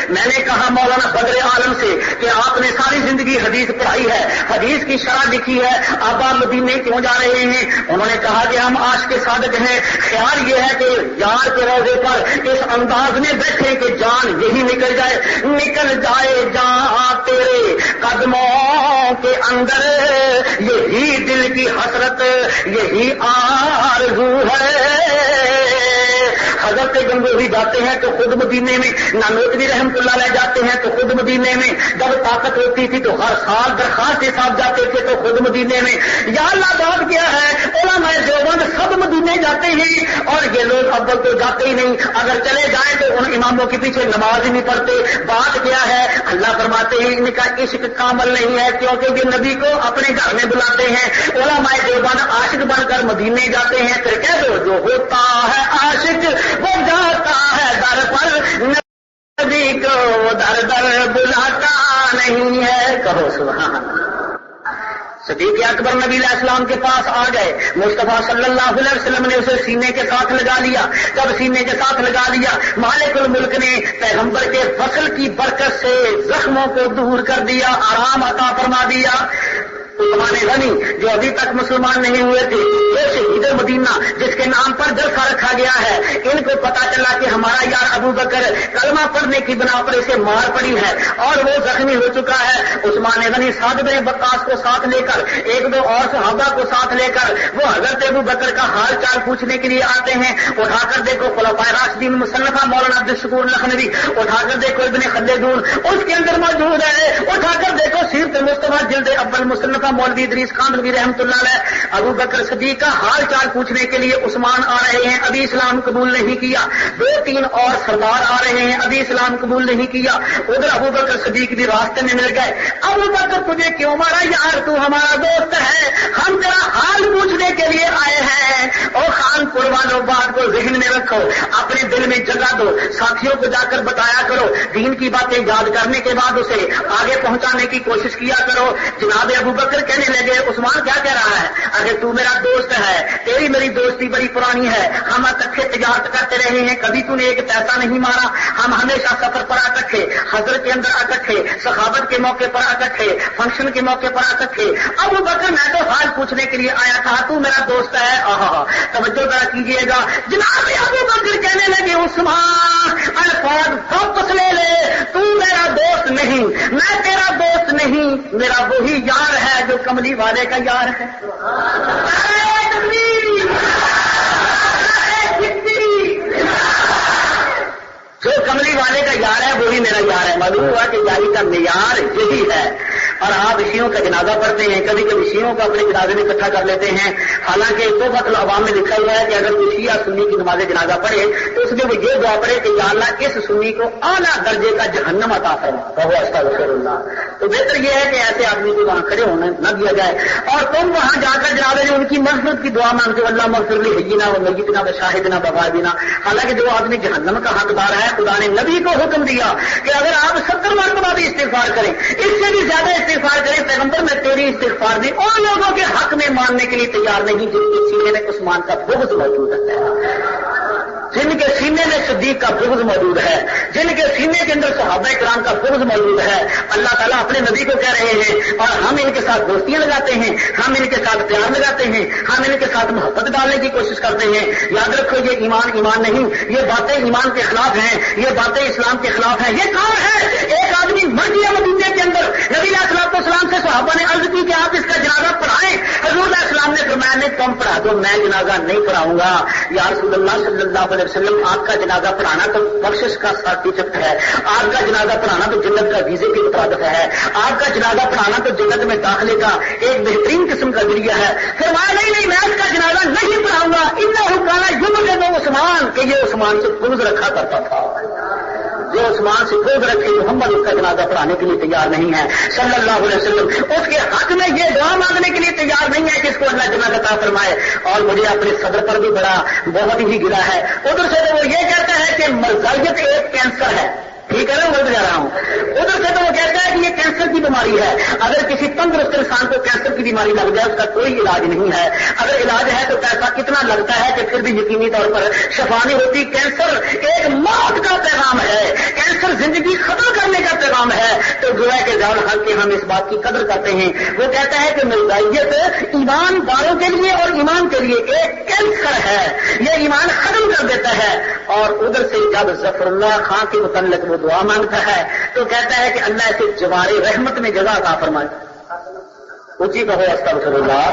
میں نے کہا مولانا بدر عالم سے کہ آپ نے ساری زندگی حدیث پڑھائی ہے، حدیث کی شرح لکھی ہے، اب آپ مدینے کیوں جا رہے ہیں؟ انہوں نے کہا کہ ہم عاشق صادق ہیں، خیال یہ ہے کہ یار کے روضے پر اس انداز میں بیٹھے کہ جان یہی نکل جائے جان تیرے قدموں کے اندر، یہی دل کی حسرت یہی آرزو ہے۔ حضرت گنگوہی جاتے ہیں تو خود مدینے میں، نانوتوی رحمت اللہ علیہ جاتے ہیں تو خود مدینے میں، جب طاقت ہوتی تھی تو ہر سال درخواست کے ساتھ جاتے تھے تو خود مدینے میں۔ یا اللہ بات کیا ہے، علماء دیوبند سب مدینے جاتے ہیں اور یہ لوگ اول تو جاتے ہی نہیں، اگر چلے جائیں تو ان اماموں کے پیچھے نماز ہی نہیں پڑھتے۔ بات کیا ہے، اللہ فرماتے ہیں ان کا عشق کامل نہیں ہے کیونکہ یہ نبی کو اپنے گھر میں بلاتے ہیں۔ علماء دیوبند عاشق بن کر مدینے جاتے ہیں، پھر کہہ دو جو ہوتا ہے عاشق وہ جاتا ہے در پر، نبی کو در در بلاتا نہیں ہے۔ کہو سبحان اللہ۔ صدیق اکبر نبی علیہ السلام کے پاس آ گئے، مصطفیٰ صلی اللہ علیہ وسلم نے اسے سینے کے ساتھ لگا لیا۔ جب سینے کے ساتھ لگا لیا، مالک الملک نے پیغمبر کے فصل کی برکت سے زخموں کو دور کر دیا، آرام عطا فرما دیا۔ عثمان غنی جو ابھی تک مسلمان نہیں ہوئے تھے، یہ شہید مدینہ جس کے نام پر جلسہ رکھا گیا ہے، ان کو پتا چلا کہ ہمارا یار ابو بکر کلمہ پڑھنے کی بنا پر اسے مار پڑی ہے اور وہ زخمی ہو چکا ہے۔ عثمان غنی سعد بن وقاص کو ساتھ لے کر، ایک دو اور صحابہ کو ساتھ لے کر وہ حضرت ابو بکر کا حال چال پوچھنے کے لیے آتے ہیں۔ اٹھا کر دیکھو خلفائے راشدین مصنفہ مولانا عبدالشکور لکھنوی، اٹھا کر دیکھو ابن خلدون اس کے اندر موجود ہے، اٹھا کر دیکھو سیرت مصطفیٰ جلد اول مصنفہ مولوی ادریس خان نبی رحمت اللہ علیہ۔ ابو بکر صدیق کا حال چال پوچھنے کے لیے عثمان آ رہے ہیں، ابھی اسلام قبول نہیں کیا۔ دو تین اور سردار آ رہے ہیں، ابھی اسلام قبول نہیں کیا۔ ادھر ابو بکر صدیق بھی راستے میں مل گئے۔ ابو بکر تجھے کیوں مارا یار، تو ہمارا دوست ہے، ہم تیرا حال پوچھنے کے لیے آئے ہیں۔ اور خان پور والوں بات کو ذہن میں رکھو، اپنے دل میں جگہ دو، ساتھیوں کو جا کر بتایا کرو، دین کی باتیں یاد کرنے کے بعد اسے آگے پہنچانے کی کوشش کیا کرو۔ جناب ابو بکر کہنے لگے عثمان کیا کہہ رہا ہے، اگر تو میرا دوست ہے، تیری میری دوستی بڑی پرانی ہے، ہم اکٹھے تجارت کرتے رہے ہیں، کبھی تو نے ایک پیسہ نہیں مارا، ہم ہمیشہ سفر پر اکٹھے، حضرت کے اندر اکٹھے، سخاوت کے موقع پر اکٹھے، فنکشن کے موقع پر اکٹھے۔ ابو بکر میں تو حال پوچھنے کے لیے آیا تھا، تو میرا دوست ہے۔ توجہ ذرا کیجیے گا، جناب ابو بکر کہنے لگے عثمان الفاظ واپس لے لے، تو میرا دوست نہیں، میں تیرا دوست نہیں، میرا وہی یار ہے جو کملی والے کا یار ہے۔ جو کملی والے کا یار ہے وہی میرا یار ہے۔ معلوم ہوا کہ یاری کا معیار یہی ہے۔ اور آپ شیعوں کا جنازہ پڑھتے ہیں، کبھی کبھی شیعوں کو اپنے جنازے میں اکٹھا کر لیتے ہیں، حالانکہ تحفۃ العوام میں لکھا ہوا ہے کہ اگر کوئی شیعہ سنی کی نماز جنازہ پڑھے تو اس میں وہ یہ دعا پڑھے کہ یا اللہ اس سنی کو اعلیٰ درجے کا جہنم عطا فرما، استغفر اللہ۔ تو بہتر یہ ہے کہ ایسے آدمی کو وہاں کھڑے ہونے نہ دیا جائے، اور تم وہاں جا کر جنازے میں ان کی مغفرت کی دعا مانگتے ہو، اللہ مغفر لی حینا و میتنا و شاہدنا و غائبنا۔ حالانکہ جو آدمی جہنم کا حقدار ہے، خدا نے نبی کو حکم دیا کہ اگر آپ 70 مرتبہ بھی استغفار کریں، اس سے بھی زیادہ استغفار کریں، پیغمبر میں تیری استغفار بھی ان لوگوں کے حق میں ماننے کے لیے تیار نہیں جن کے سینے میں عثمان کا بغض موجود ہے، جن کے سینے میں صدیق کا بغض موجود ہے، جن کے سینے کے اندر صحابہ کرام کا بغض موجود ہے۔ اللہ تعالیٰ اپنے نبی کو کہہ رہے ہیں اور ہم ان کے ساتھ دوستیاں لگاتے ہیں، ہم ان کے ساتھ پیار لگاتے ہیں، ہم ان کے ساتھ محبت ڈالنے کی کوشش کرتے ہیں۔ یاد رکھو یہ ایمان نہیں، یہ باتیں ایمان کے خلاف ہیں، یہ باتیں اسلام کے خلاف ہیں۔ یہ کون ہے؟ ایک آدمی مر گیا مدینے کے اندر، نبی علیہ الصلوۃ والسلام سے صحابہ نے عرض کی کہ آپ اس کا جنازہ پڑھائیں، حضور علیہ السلام نے فرمایا نہیں تم پڑھا دو، میں جنازہ نہیں پڑھاؤں گا۔ یا رسول اللہ صلی اللہ علیہ وسلم آپ کا جنازہ پڑھانا تو بخشش کا سرٹیفکیٹ ہے، آپ کا جنازہ پڑھانا تو جنت کا ویزے کے مطابق ہے، آپ کا جنازہ پڑھانا تو جنت میں داخلے کا ایک بہترین قسم کا ذریعہ ہے۔ فرمایا نہیں میں اس کا جنازہ نہیں پڑھاؤں گا، انہا یبغض عثمان، کہ یہ عثمان سے بغض رکھا کرتا تھا، جو عثمان سے بغض رکھے محمد اس کا جنازہ پڑھانے کے لیے تیار نہیں ہے صلی اللہ علیہ وسلم، اس کے حق میں یہ دعا مانگنے کے لیے تیار نہیں ہے کہ اس کو اللہ جنت عطا فرمائے۔ اور مجھے اپنے صدر پر بھی بہت ہی گرا ہے، ادھر سے تو وہ یہ کہتا ہے کہ مرضیت ایک کینسر ہے، ٹھیک ہے نا، میں جا رہا ہوں، ادھر سے تو وہ کہتا ہے کہ یہ کینسر کی بیماری ہے، اگر کسی تندرست انسان کو کینسر کی بیماری لگ جائے اس کا کوئی علاج نہیں ہے، اگر علاج ہے تو پیسہ کتنا لگتا ہے کہ پھر بھی یقینی طور پر شفا نہیں ہوتی۔ کینسر ایک موت کا پیغام ہے، کینسر زندگی ختم کرنے کا پیغام ہے، تو گویا کے ذال حق کے ہم اس بات کی قدر کرتے ہیں۔ وہ کہتا ہے کہ مرضیت ایمان داروں کے لیے اور ایمان کے لیے ایک کینسر ہے، یہ ایمان ختم کر دیتا ہے۔ اور ادھر سے جب ظفر اللہ خان کے متعلق وہ دعا مانگتا ہے تو کہتا ہے کہ اللہ اسے جوار رحمت میں جگہ عطا فرمائے، اونچی کہو استغفر اللہ۔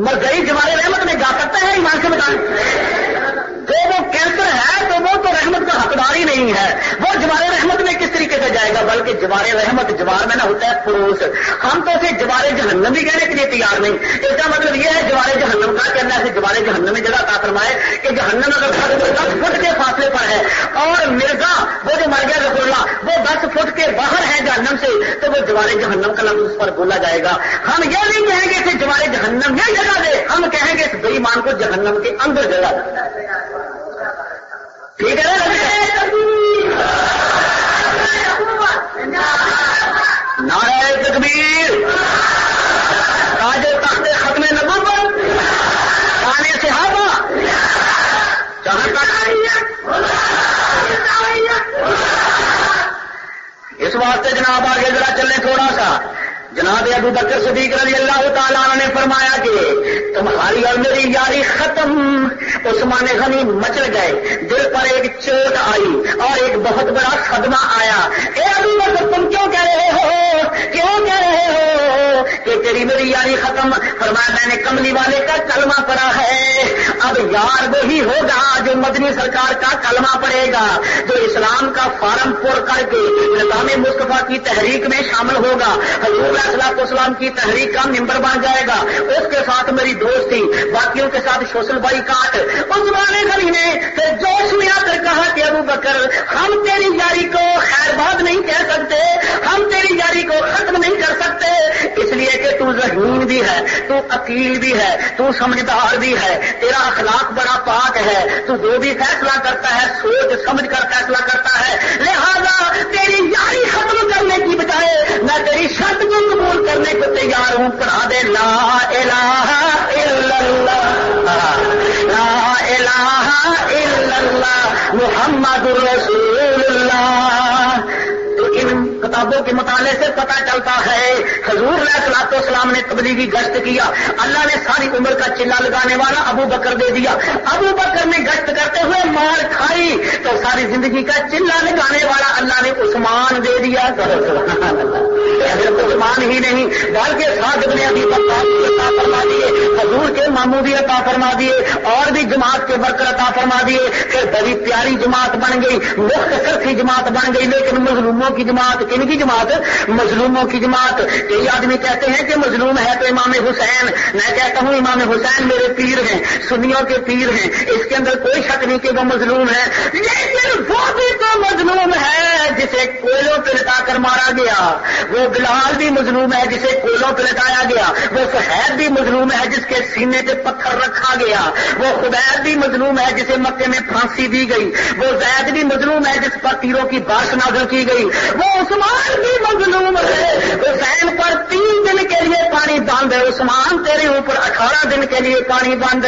مرضی جوار رحمت میں جا سکتا ہے ایمان سے بتائیں؟ جو وہ کینسر ہے تو وہ تو رحمت کا حقدار ہی نہیں ہے، وہ جوار رحمت میں کس طریقے سے جائے گا؟ بلکہ جوار رحمت جوار میں نہ ہوتا ہے پڑوس، ہم تو اسے جوار جہنم بھی کہنے کے لیے تیار نہیں۔ اس کا مطلب یہ ہے جوار جہنم کا کہ اللہ سے جوار جہنم میں جگہ عطا فرمائے کہ جہنم اگر 10 فٹ کے فاصلے پر ہے اور مرزا وہ جو مر گیا ظفر اللہ وہ 10 فٹ کے باہر ہے جہنم سے، تو وہ جوار جہنم کا لفظ اس پر بولا جائے گا۔ ہم یہ نہیں کہیں گے کہ جوار جہنم میں جگہ دے، ہم کہیں گے اس بے ایمان کو جہنم کے اندر جگہ دے، ٹھیک ہے نا؟ نعرہ تکبیر، تاج تخت ختم نبوت، شان صحابہ، اس واسطے جناب آگے ذرا چلیں تھوڑا سا۔ جناب ابو بکر صدیق رضی اللہ تعالیٰ عنہ نے فرمایا کہ تمہاری اور میری یاری ختم، عثمان غنی مچل گئے، دل پر ایک چوٹ آئی اور ایک بہت بڑا صدمہ آیا۔ اے ابو بکر تم کیوں کہہ رہے ہو، کیوں کہہ رہے ہو کہ تیری میری یاری ختم؟ فرمایا میں نے کملی والے کا کلمہ پڑھا ہے، اب یار وہی ہوگا جو مدنی سرکار کا کلمہ پڑھے گا، جو اسلام کا فارم پر کر کے نظام مصطفیٰ کی تحریک میں شامل ہوگا، حضور علیہ السلام کی تحریک کا ممبر بن جائے گا۔ اس کے ساتھ میری دوستی، باقیوں کے ساتھ سوشل بائی کاٹ۔ عثمان غنی نے پھر جوش میں آ کر کہا کہ ابو بکر ہم تیری یاری کو خیرباد نہیں کہہ سکتے، ہم تیری یاری کو ختم نہیں کر سکتے، اس لیے کہ تو ذہین بھی ہے، تو عقیل بھی ہے، تو سمجھدار بھی ہے، تیرا اخلاق بڑا پاک ہے، تو جو بھی فیصلہ کرتا ہے سوچ سمجھ کر فیصلہ کرتا ہے، لہذا تیری یاری ختم کرنے کی بجائے میں تیری شرط کو قبول کرنے کو تیار ہوں۔ پڑھا دے لا الہ الا اللہ، لا الہ الا اللہ محمد رسول اللہ۔ تو ان کتابوں کے مطالعے سے پتہ چلتا ہے حضور علیہ الصلوۃ والسلام نے تبلیغی گشت کیا، اللہ نے ساری عمر کا چلا لگانے والا ابو بکر دے دیا، ابو بکر نے گشت کرتے ہوئے مار کھائی تو ساری زندگی کا چلا لگانے والا اللہ نے عثمان دے دیا۔ صرف عثمان ہی نہیں بلکہ سعد بن ابی وقاص دیے, حضور کے معمودی عطا فرما دیے, اور بھی جماعت کے برکت عطا فرما دیے. پھر بڑی پیاری جماعت بن گئی, مختصر سی جماعت بن گئی, لیکن مظلوموں کی جماعت. کن کی جماعت؟ مظلوموں کی جماعت. کئی آدمی کہتے ہیں کہ مظلوم ہے تو امام حسین. میں کہتا ہوں امام حسین میرے پیر ہیں, سنیوں کے پیر ہیں, اس کے اندر کوئی شک نہیں کہ وہ مظلوم ہے, لیکن وہ بھی تو مظلوم ہے جسے کوئلوں پہ لٹا کر مارا گیا. وہ بلال بھی مظلوم ہے جسے کوئلوں پہ لٹایا گیا. وہ صہیب بھی مظلوم ہے جس کے سینے پہ پتھر رکھا گیا. وہ خبیب بھی مظلوم ہے جسے مکے میں پھانسی دی گئی. وہ زید بھی مظلوم ہے جس پر تیروں کی بارش نازل کی گئی. وہ عثمان بھی مظلوم ہے. حسین پر 3 دن کے لیے پانی بند ہے, عثمان تیرے اوپر 18 دن کے لیے پانی بند.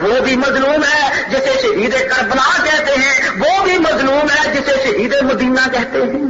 وہ بھی مظلوم ہے جسے شہید کربلا کہتے ہیں. وہ بھی مظلوم ہے جسے شہید مدینہ کہتے ہیں.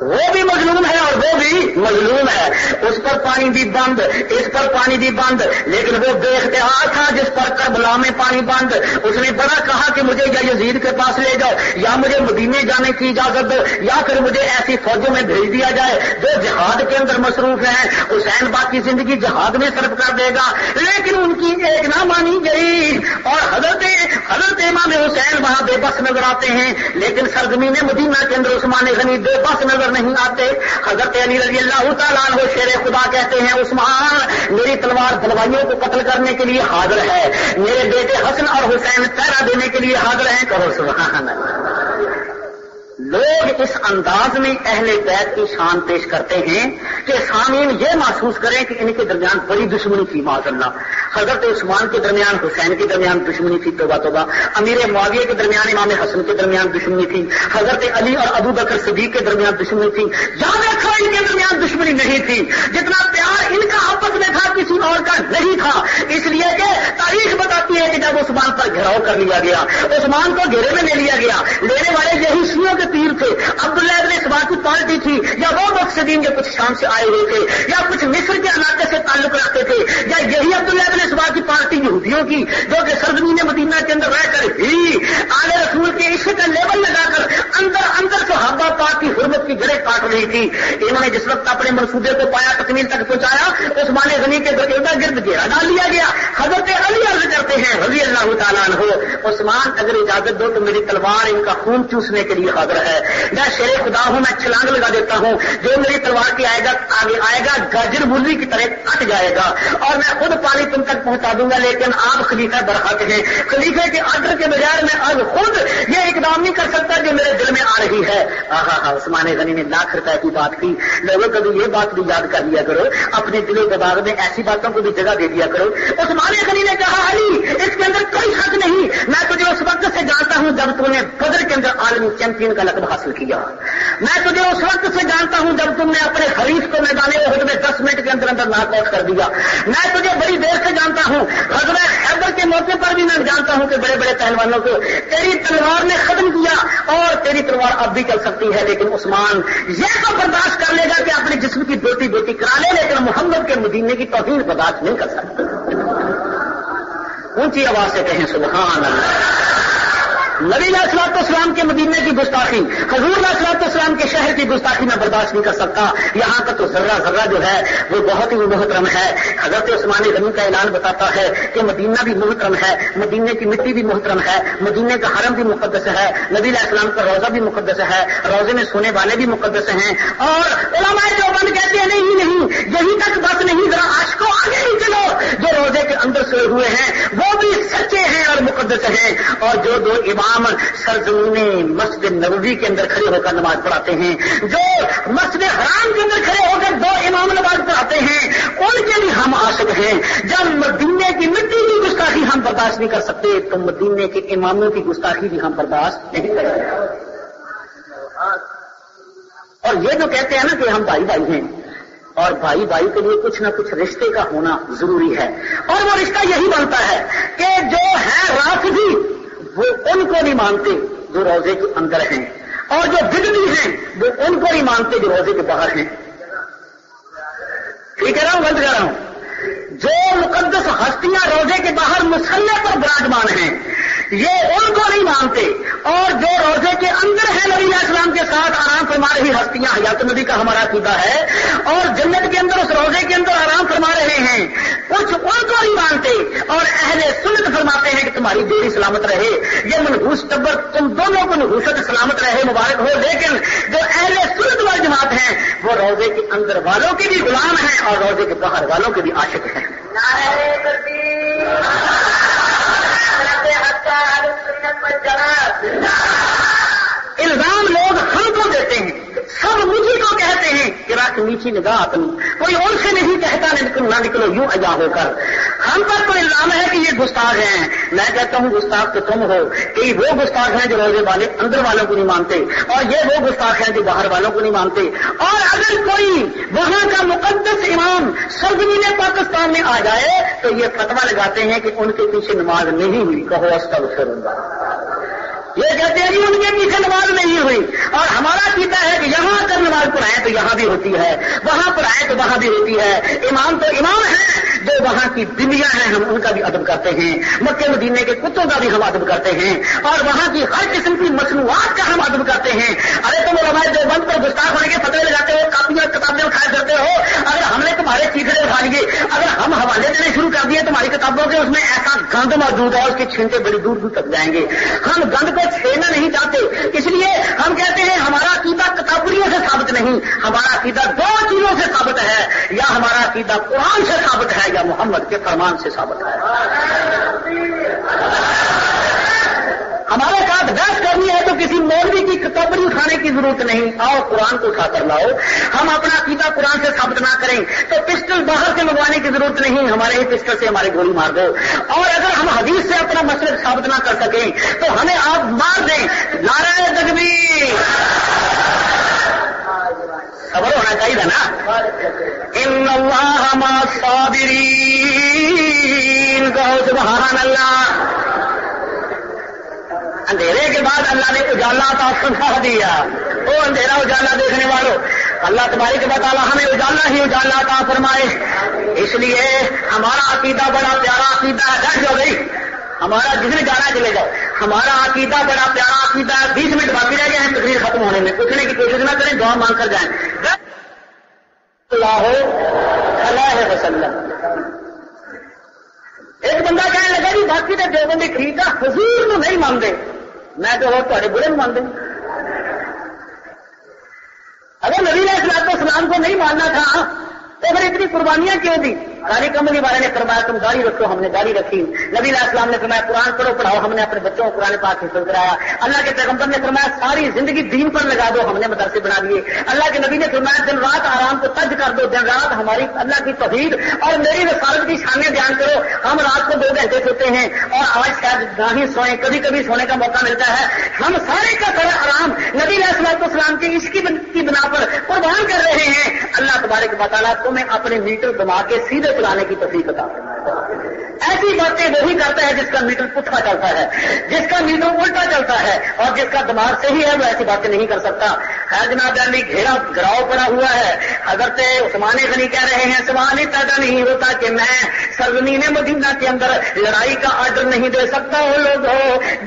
وہ بھی مظلوم ہے اور وہ بھی مظلوم ہے. اس پر پانی بھی بند, اس پر پانی بھی بند, لیکن وہ بے اختیار تھا جس پر کربلا میں پانی بند. اس نے بڑا کہا کہ مجھے یا یزید کے پاس لے جاؤ, یا مجھے مدینے جانے کی اجازت دو, یا پھر مجھے ایسی فوجوں میں بھیج دیا جائے جو جہاد کے اندر مصروف ہیں. حسین باقی زندگی جہاد میں صرف کر دے گا, لیکن ان کی ایک نہ مانی گئی. اور حضرت امام حسین وہاں بے بس نظر آتے ہیں, لیکن سرزمین مدینہ کے اندر عثمان غنی بے بس نظر نہیں آتے. حضرت علی رضی اللہ تعالیٰ عنہ شیر خدا کہتے ہیں, عثمان میری تلوار دلوائیوں کو قتل کرنے کے لیے حاضر ہے, میرے بیٹے حسن اور حسین پہرا دینے کے لیے حاضر ہیں. کہو سبحان اللہ. لوگ اس انداز میں اہل بیت کی شان پیش کرتے ہیں کہ سامعین یہ محسوس کریں کہ ان کے درمیان بڑی دشمنی تھی. معاذ اللہ, حضرت عثمان کے درمیان حسین کے درمیان دشمنی تھی. توبہ توبہ. امیر معاویہ کے درمیان امام حسن کے درمیان دشمنی تھی. حضرت علی اور ابو بکر صدیق کے درمیان دشمنی تھی. یاد رکھو ان کے درمیان دشمنی نہیں تھی. جتنا پیار ان کا آپس میں تھا کسی اور کا نہیں تھا, اس لیے کہ تاریخ بتاتی ہے کہ جب عثمان پر گھیراؤ کر لیا گیا, عثمان کو گھیرے میں لے لیا گیا, لینے والے یہی شیعوں کے پیر تھے, عبداللہ ابن سبا کی پارٹی تھی, یا وہ مقصدین جو کچھ شام سے آئے ہوئے تھے, یا کچھ مصر کے علاقے سے تعلق رکھتے تھے, یا یہی عبداللہ ابن سبا کی پارٹی یہودیوں کی جو کہ سرزمین مدینہ کے اندر رہ کر ہی آل رسول کے عشق کا لیبل لگا کر اندر صحابہ پاک کی حرمت کی جڑیں کاٹ رہی تھی. انہوں نے جس وقت اپنے منصوبے کو پایا, تکمیل تک پہنچایا, عثمان غنی کے ارد گرد گھیرا ڈال لیا گیا. حضرت علی عرض کرتے ہیں رضی اللہ تعالیٰ عنہ, عثمان اگر اجازت دو تو میری تلوار ان کا خون چوسنے کے لیے حاضر ہے. میں شیر خدا ہوں, میں چھلانگ لگا دیتا ہوں, جو میری تلوار کی آئے گا گاجر مولی کی طرح کٹ جائے گا, اور میں خود پانی تم تک پہنچا دوں گا. لیکن آپ خلیفہ برحق ہیں, خلیفے کے آرڈر کے بغیر میں اب خود یہ اقدام نہیں کر سکتا جو میرے دل میں آ رہی ہے. عثمان غنی نے لاکھ روپے کی بات کی. لوگوں کبھی یہ بات بھی یاد کر لیا کرو, اپنے دل و دماغ میں ایسی باتوں کو بھی جگہ دے دیا کرو. عثمان غنی نے کہا, علی اس کے اندر کوئی شک نہیں, میں تجھے اس وقت سے جانتا ہوں جب تم نے بدر کے اندر عالمی چیمپئن کا لقب حاصل کیا. میں تجھے اس وقت سے جانتا ہوں جب تم نے اپنے حریف کو میدان احد میں 10 منٹ کے اندر ناک آؤٹ کر دیا. میں تجھے بڑی دیر سے جانتا ہوں, غزوہ خیبر کے موقع پر بھی میں جانتا ہوں کہ بڑے بڑے پہلوانوں کو تیری تلوار نے ختم کیا, اور تیری تلوار اب بھی چل سکتی ہے. لیکن عثمان یہ تو برداشت کر لے گا کہ اپنے جسم کی بیٹی کرا لے, لیکن محمد کے مدینے کی توہین برداشت نہیں کر سکتا. اونچی آواز سے کہیں سبحان اللہ. نبی علیہ الصلوۃ والسلام کے مدینے کی گستاخی, حضور علیہ الصلوۃ والسلام کے شہر کی گستاخی میں برداشت نہیں کر سکتا. یہاں کا تو ذرہ جو ہے وہ بہت ہی محترم ہے. حضرت عثمان غنی کا اعلان بتاتا ہے کہ مدینہ بھی محترم ہے, مدینے کی مٹی بھی محترم ہے, مدینے کا حرم بھی مقدس ہے, نبی علیہ السلام کا روزہ بھی مقدس ہے, روزے میں سونے والے بھی مقدس ہیں. اور علماء دیوبند کہتے ہیں نہیں, یہی تک بس نہیں, ذرا عاشقوں آگے ہی چلو. جو روزے کے اندر سوئے ہوئے ہیں وہ بھی سچے ہیں اور مقدس ہیں. اور جو 2 امام سرزمین مسجد نبوی کے اندر کھڑے ہو کر نماز پڑھاتے ہیں, جو مسجد حرام کے اندر کھڑے ہو کر 2 امام نماز پڑھاتے ہیں, ان کے بھی ہم عاشق ہیں. جب مدینے کی مٹی کی گستاخی ہم برداشت نہیں کر سکتے تو مدینے کے اماموں کی گستاخی بھی ہم برداشت نہیں کر سکتے. اور یہ جو کہتے ہیں نا کہ ہم بھائی ہیں, اور بھائی کے لیے کچھ نہ کچھ رشتے کا ہونا ضروری ہے, اور وہ رشتہ یہی بنتا ہے کہ جو ہے رافضی وہ ان کو نہیں مانتے جو روزے کے اندر ہیں, اور جو بدعی ہیں وہ ان کو نہیں مانتے جو روزے کے باہر ہیں. ٹھیک کہہ رہا ہوں, غلط کہہ رہا ہوں؟ جو مقدس ہستیاں روزے کے باہر مصلے پر براجمان ہیں یہ ان کو نہیں مانتے, اور جو روزے کے اندر ہے نبی علیہ السلام کے ساتھ آرام فرما رہی ہستیاں حیات نبی کا ہمارا عقیدہ ہے، اور جنت کے اندر اس روزے کے اندر آرام فرما رہے ہیں، کچھ ان کو نہیں مانتے، اور اہل سنت فرماتے ہیں کہ تمہاری دیری سلامت رہے، یہ منحوس ٹبر تم دونوں کو نحوست سلامت رہے، مبارک ہو۔ لیکن جو اہل سنت وال جماعت ہیں وہ روزے کے اندر والوں کے بھی غلام ہیں اور روزے کے باہر والوں کے بھی عاشق ہیں۔ الزام لوگ ہم کو دیتے ہیں، سب مجھے کو کہتے ہیں کہ رات نیچی نگاہ اپنی، کوئی اور سے نہیں کہتا نہ نکلو یوں اجا ہو کر۔ ہم پر تو الزام ہے کہ یہ گستاخ ہیں، میں کہتا ہوں گستاخ تو تم ہو، کہ وہ گستاخ ہیں جو روزے والے اندر والوں کو نہیں مانتے، اور یہ وہ گستاخ ہیں جو باہر والوں کو نہیں مانتے۔ اور اگر کوئی وہاں کا مقدس امام سرزمین پاکستان میں آ جائے تو یہ فتویٰ لگاتے ہیں کہ ان کے پیچھے نماز نہیں ہوئی، کہو استغفراللہ۔ یہ کہتے ہیں کہ ان کے پیچھے نماز نہیں ہوئی، اور ہمارا عقیدہ ہے کہ یہاں اگر نماز پڑھائیں تو یہاں بھی ہوتی ہے، وہاں پڑھائیں تو وہاں بھی ہوتی ہے۔ امام تو امام ہیں، جو وہاں کی بلیاں ہیں ہم ان کا بھی ادب کرتے ہیں، مکے مدینے کے کتوں کا بھی ہم ادب کرتے ہیں، اور وہاں کی ہر قسم کی مصنوعات کا ہم ادب کرتے ہیں۔ ارے تم علماء دیوبند پر گستاخ ہونے کے فتوے لگاتے ہو، کاپیاں کتابیں اٹھایا کرتے ہو، اگر ہم نے تمہارے چیخڑے اٹھا لیے، اگر ہم حوالے دینے شروع کر دیے تمہاری کتابوں کے، اس میں ایسا گند موجود ہے اس کے چھینٹے بڑی دور دور تک جائیں گے۔ ہم گند کو چھیڑنا نہیں چاہتے، اس لیے ہم کہتے ہیں ہمارا عقیدہ کتابریوں سے ثابت نہیں، ہمارا عقیدہ دو چیزوں سے ثابت ہے، یا ہمارا عقیدہ قرآن سے ثابت ہے یا محمد کے فرمان سے ثابت ہے۔ ہمارے ساتھ بحث کرنی ہے تو کسی مولوی کی کتابری اٹھانے کی ضرورت نہیں، آؤ قرآن کو اٹھا کر لاؤ۔ ہم اپنا عقیدہ قرآن سے ثابت نہ کریں تو پسٹل باہر سے منگوانے کی ضرورت نہیں، ہمارے ہی پسٹل سے ہماری گولی مار دو۔ اور اگر ہم حدیث سے اپنا مسلک ثابت نہ کر سکیں تو ہمیں آپ مار دیں۔ نعرہ تکبیر، خبر ہونا چاہیے نا۔ ان اللہ مع الصابرین، کہو سبحان اللہ۔ اندھیرے کے بعد اللہ نے اجالا عطا فرما دیا، وہ اندھیرا اجالا دیکھنے والوں، اللہ تبارک و تعالیٰ ہمیں اجالا ہی اجالا عطا فرمائے۔ اس لیے ہمارا عقیدہ بڑا پیارا عقیدہ ہے۔ بیٹھ جاؤ بھائی، ہمارا جس نے جانا چلے جاؤ، ہمارا عقیدہ بڑا پیارا عقیدہ ہے۔ 20 منٹ باقی رہ گئے ہیں تقریر ختم ہونے میں، پوچھنے کی کوشش نہ کریں، دعا مانگ کر جائیں۔ اللہ علیہ وسلم۔ ایک بندہ کہنے لگا جی باقی تو دیوبندی خریدا حضور نو نہیں مانتے، میں تو تھوڑے برے نو مانتے۔ اگر نبی علیہ الصلوۃ والسلام کو نہیں ماننا تھا تو پھر اتنی قربانیاں کیوں دی؟ داڑھی کملی والے نے فرمایا تم داڑھی رکھو، ہم نے داڑھی رکھی۔ نبی علیہ السلام نے فرمایا قرآن پڑھو پڑھاؤ، ہم نے اپنے بچوں کو قرآن پاک حفظ کرایا۔ اللہ کے پیغمبر نے فرمایا ساری زندگی دین پر لگا دو، ہم نے مدرسے بنا دیے۔ اللہ کے نبی نے فرمایا دن رات آرام کو ترج کر دو، دن رات ہماری اللہ کی توحید اور میری رسالت کی شانیں بیان کرو۔ ہم رات کو 2 گھنٹے سوتے ہیں اور آج شاید نہ ہی سوئیں، کبھی کبھی سونے کا موقع ملتا ہے۔ ہم سارے کا سارا آرام نبی علیہ الصلوۃ والسلام کے عشق کی بنا پر قربان کر رہے ہیں۔ اللہ تبارک و تعالیٰ تمہیں اپنے میٹر دما کے سیدھے چلانے کی توفیق عطا فرمائے۔ ایسی باتیں وہی کرتا ہے جس کا میٹر پٹھا چلتا ہے، جس کا میٹر الٹا چلتا ہے، اور جس کا دماغ صحیح ہے وہ ایسی باتیں نہیں کر سکتا۔ ہے جناب علی گھراؤ پڑا ہوا ہے۔ حضرت عثمان غنی کہہ رہے ہیں سوال ہی پیدا نہیں ہوتا کہ میں سرزمین مدینہ کے اندر لڑائی کا آرڈر نہیں دے سکتا ہوں۔ لوگوں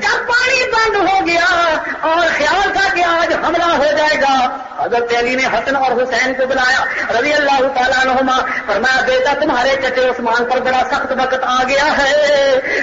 جب پانی بند ہو گیا اور خیال تھا کہ آج حملہ ہو جائے گا، حضرت علی نے حسن اور حسین کو بلایا رضی اللہ تعالیٰ عنہما، فرمایا بیٹا تمہارے چچے عثمان پر بڑا سخت وقت آ گیا ہے،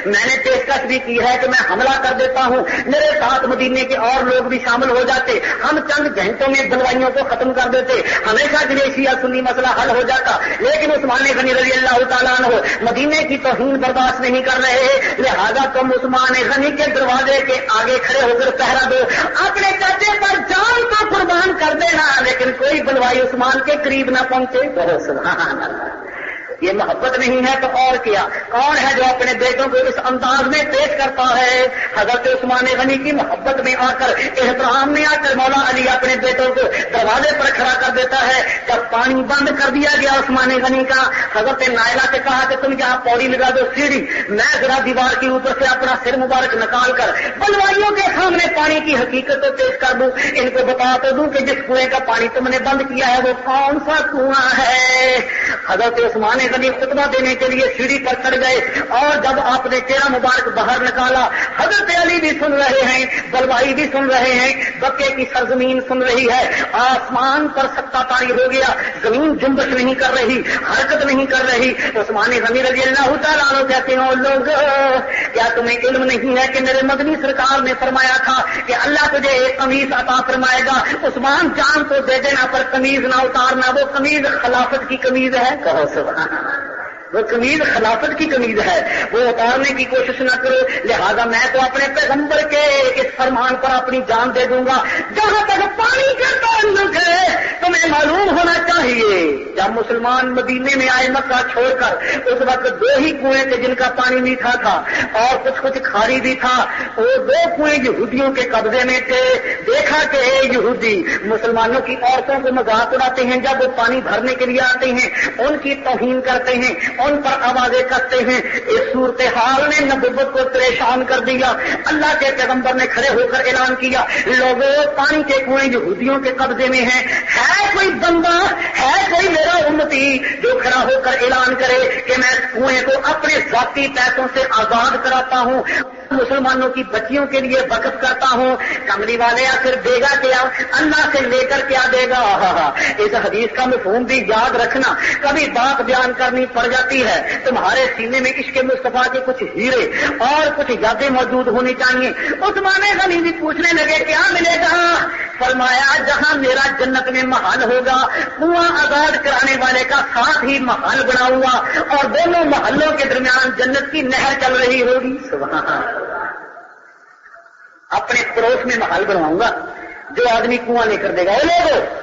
میں نے پیشکش بھی کی ہے کہ میں حملہ کر دیتا ہوں، میرے ساتھ مدینے کے اور لوگ بھی شامل ہو جاتے، ہم چند گھنٹوں میں دلوائیوں کو ختم کر دیتے، ہمیشہ کے لیے شیعہ سنی مسئلہ حل ہو جاتا۔ لیکن عثمان غنی رضی اللہ تعالیٰ عنہ مدینے کی توہین برداشت نہیں کر رہے، لہذا تم عثمان غنی کے دروازے کے آگے کھڑے ہو کر پہرا دو، اپنے چچے پر جان کو قربان کر دینا، لیکن کوئی بلوائی عثمان کے قریب نہ پہنچے۔ سبحان اللہ، یہ محبت نہیں ہے تو اور کیا؟ کون ہے جو اپنے بیٹوں کو اس انداز میں پیش کرتا ہے؟ حضرت عثمان غنی کی محبت میں آ کر، احترام میں آ کر مولا علی اپنے بیٹوں کو دروازے پر کھڑا کر دیتا ہے۔ جب پانی بند کر دیا گیا عثمان غنی کا، حضرت نائلہ سے کہا کہ تم یہاں پوڑی لگا دو سیڑھی، میں ذرا دیوار کے اوپر سے اپنا سر مبارک نکال کر بلوائیوں کے سامنے پانی کی حقیقت کو پیش کر دوں، ان کو بتا تو دوں کہ جس کنویں کا پانی تم نے بند کیا ہے وہ کون سا کنواں ہے۔ حضرت عثمان غنی خطبہ دینے کے لیے سیڑھی پر چڑھ گئے اور جب آپ نے چہرہ مبارک باہر نکالا، حضرت علی بھی سن رہے ہیں، بلوائی بھی سن رہے ہیں، بکے کی سرزمین سن رہی ہے، آسمان پر سکتا طاری ہو گیا، زمین جنبش نہیں کر رہی، حرکت نہیں کر رہی۔ عثمان غنی رضی اللہ تعالیٰ عنہ کہتے ہیں، لوگ کیا تمہیں علم نہیں ہے کہ میرے مدنی سرکار نے فرمایا تھا کہ اللہ تجھے ایک قمیض عطا فرمائے گا، عثمان جان تو دے دینا پر قمیض نہ اتارنا، وہ قمیض خلافت کی قمیض ہے، کہو سبحان اللہ، وہ قمیض خلافت کی قمیض ہے، وہ اتارنے کی کوشش نہ کرو، لہذا میں تو اپنے پیغمبر کے اس فرمان پر اپنی جان دے دوں گا۔ جہاں تک پانی کا تعلق ہے تمہیں معلوم ہونا چاہیے، جب مسلمان مدینے میں آئے مکہ چھوڑ کر، اس وقت 2 ہی کنویں تھے جن کا پانی میٹھا تھا اور کچھ کھاری بھی تھا، وہ 2 کنویں یہودیوں کے قبضے میں تھے۔ دیکھا کہ یہودی مسلمانوں کی عورتوں کو مذاق اڑاتے ہیں، جب وہ پانی بھرنے کے لیے آتے ہیں ان کی توہین کرتے ہیں، ان پر آوازیں کرتے ہیں۔ اس صورتحال نے نبوت کو پریشان کر دیا۔ اللہ کے پیغمبر نے کھڑے ہو کر اعلان کیا، لوگوں پانی کے کنویں یہودیوں کے قبضے میں ہیں، ہے کوئی بندہ، ہے کوئی میرا امتی جو کھڑا ہو کر اعلان کرے کہ میں کنویں کو اپنے ذاتی پیسوں سے آزاد کراتا ہوں، مسلمانوں کی بچیوں کے لیے وقف کرتا ہوں۔ کملی والے آخر دے گا کیا؟ اللہ سے لے کر کیا دے گا؟ اس حدیث کا مفہوم بھی یاد رکھنا، کبھی بات بیان کرنی پڑ جاتی ہے، تمہارے سینے میں عشق مصطفیٰ کے کچھ ہیرے اور کچھ یادیں موجود ہونی چاہیے۔ عثمان غنی بھی پوچھنے لگے کیا ملے گا؟ فرمایا جہاں میرا جنت میں محل ہوگا، کنواں آزاد کرانے والے کا ساتھ ہی محل بناؤں گا اور دونوں محلوں کے درمیان جنت کی نہر چل رہی ہوگی۔ سبحان اللہ، اپنے پڑوس میں محل بنواؤں گا، جو آدمی کنواں لے کر دے گا۔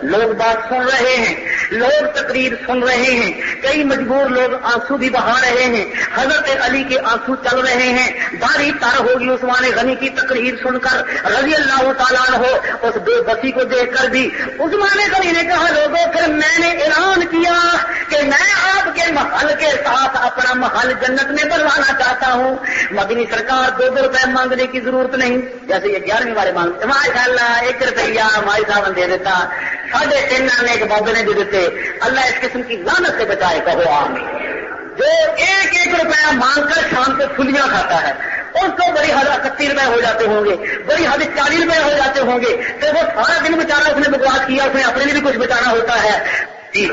لوگ بات سن رہے ہیں، لوگ تقریر سن رہے ہیں، کئی مجبور لوگ آنسو بھی بہا رہے ہیں، حضرت علی کے آنسو چل رہے ہیں، داڑھی تر ہوگی عثمان غنی کی تقریر سن کر رضی اللہ تعالیٰ عنہ، اس بے بسی کو دیکھ کر بھی عثمان غنی نے کہا، لوگوں پھر میں نے اعلان کیا کہ میں آپ کے محل کے ساتھ اپنا محل جنت میں بنوانا چاہتا ہوں۔ مدنی سرکار 2 روپے مانگنے کی ضرورت نہیں، جیسے یہ 11ویں والے مانگتے، ماشاء اللہ 1 روپیہ مائی صاحب نے دے دیتا، 3.5 ایک بابے نے دے دیتے، اللہ اس قسم کی لعنت سے بچائے، کہو آمین۔ جو 1 روپیہ مانگ کر شام کو پھلیاں کھاتا ہے، اس کو بڑی حد 31 روپے ہو جاتے ہوں گے، بڑی حد 40 روپے ہو جاتے ہوں گے، تو وہ سارا دن بیچارہ اس نے بکواس کیا، اس نے اپنے لیے بھی کچھ بچانا ہوتا ہے۔ جی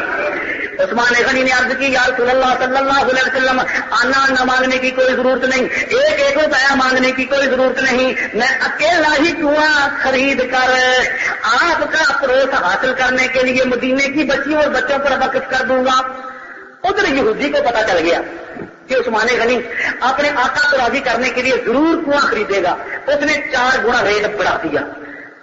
عثمان غنی نے عرض کی، یا رسول اللہ صلی اللہ علیہ وسلم، آنا نہ مانگنے کی کوئی ضرورت نہیں، 1 روپیہ مانگنے کی کوئی ضرورت نہیں، میں اکیلا ہی کنواں خرید کر آپ کا پڑوس حاصل کرنے کے لیے مدینے کی بچیوں اور بچوں پر وقف کر دوں گا۔ ادھر یہودی کو پتا چل گیا کہ عثمان غنی اپنے آقا کو راضی کرنے کے لیے ضرور کنواں خریدے گا، اس نے 4 گنا ریٹ بڑھا دیا۔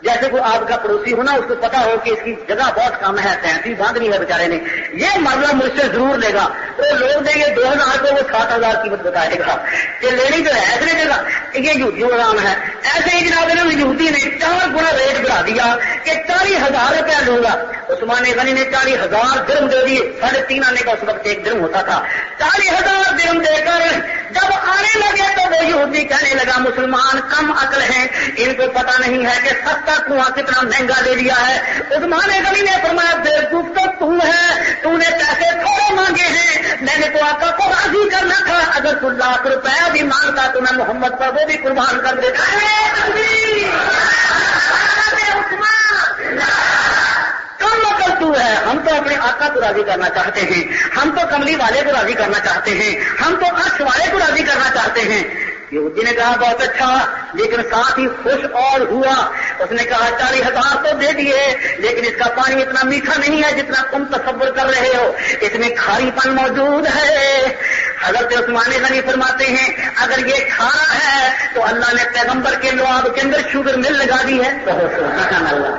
جیسے کوئی آپ کا پڑوسی ہونا، اس کو پتا ہو کہ اس کی جگہ بہت کم ہے، 33 باندھنی ہے بیچارے نے، یہ مرلہ مجھ سے ضرور لے گا، تو لوگ دیں گے 2000 کو، وہ 7000 قیمت بتائے گا کہ لینی تو ہے اتنے جگہ، یہ یہودیوں کا کام ہے۔ ایسے ہی جناب یہودی نے 4 گنا ریٹ بڑھا دیا کہ 40,000 روپیہ لوں گا۔ عثمان غنی نے 40,000 درہم دے دیے، 3.5 آنے کا اس وقت 1 درہم ہوتا تھا، 40,000 درہم دے کر جب آنے لگے تو وہ یہودی کہنے لگا، مسلمان کم عقل ہیں، ان کو پتا نہیں ہے کہ سستا کنواں کتنا مہنگا لے لیا ہے۔ عثمان غنی نے فرمایا، بیوقوف تو تو نے پیسے تھوڑے مانگے ہیں، میں نے تو آقا کو راضی کرنا تھا، اگر تو 1,00,000 روپیہ بھی مانگتا تو میں محمد پر وہ بھی قربان کر دیتا۔ کم عقل تو ہے، ہم تو اپنے آقا کو راضی کرنا چاہتے ہیں، ہم تو کملی والے کو راضی کرنا چاہتے ہیں، ہم تو عرش والے کو راضی کرنا چاہتے ہیں۔ یہودی نے کہا بہت اچھا، لیکن ساتھ ہی خوش اور ہوا۔ اس نے کہا 40,000 تو دے دیے، لیکن اس کا پانی اتنا میٹھا نہیں ہے جتنا تم تصور کر رہے ہو، اس میں کھاری پن موجود ہے۔ حضرت عثمان غنی فرماتے ہیں، اگر یہ کھارا ہے تو اللہ نے پیغمبر کے لعاب کے اندر شوگر مل لگا دی ہے۔ سبحان اللہ۔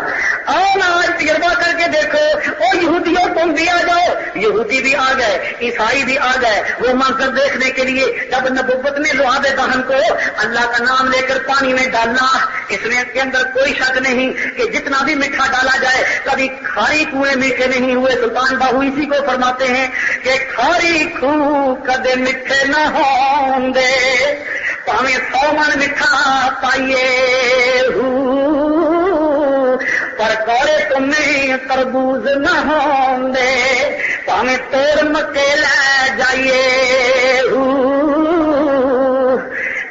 اور آج تجربہ کر کے دیکھو، اور یہودیوں تم بھی آ جاؤ، یہودی بھی آ گئے، عیسائی بھی آ گئے، وہ منظر دیکھنے کے لیے جب نبوت نے لعاب دہن کو اللہ کا نام لے کر پانی میں ڈالنا، اس میں کے اندر کوئی شک نہیں کہ جتنا بھی میٹھا ڈالا جائے کبھی کھاری کنویں میٹھے نہیں ہوئے۔ سلطان باہو اسی کو فرماتے ہیں کہ کھاری خو کدے میٹھے نہ ہوں دے، پاویں 100 من میٹھا پائیے پر کوڑے تمہیں تربوز نہ ہوں دے، پاویں توڑ مکے لے جائیے.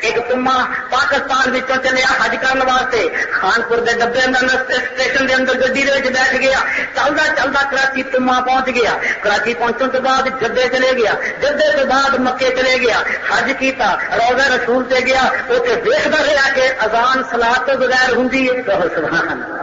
ایک تما پاکستان وچوں چلیا حج کرنے واسطے خانپور دے ڈبے اندر اسٹیشن دے اندر گڈی دے وچ بیٹھ گیا. چلدا چلدا کراچی تما پہنچ گیا. کراچی پہنچن تو بعد جدے چلے گیا. جدے تو بعد مکے چلے گیا. حج کیتا روضہ رسول تے گیا. اوتھے دیکھدا رہیا کہ اذان صلاۃ تو بغیر ہوندی ہے. سبحان اللہ.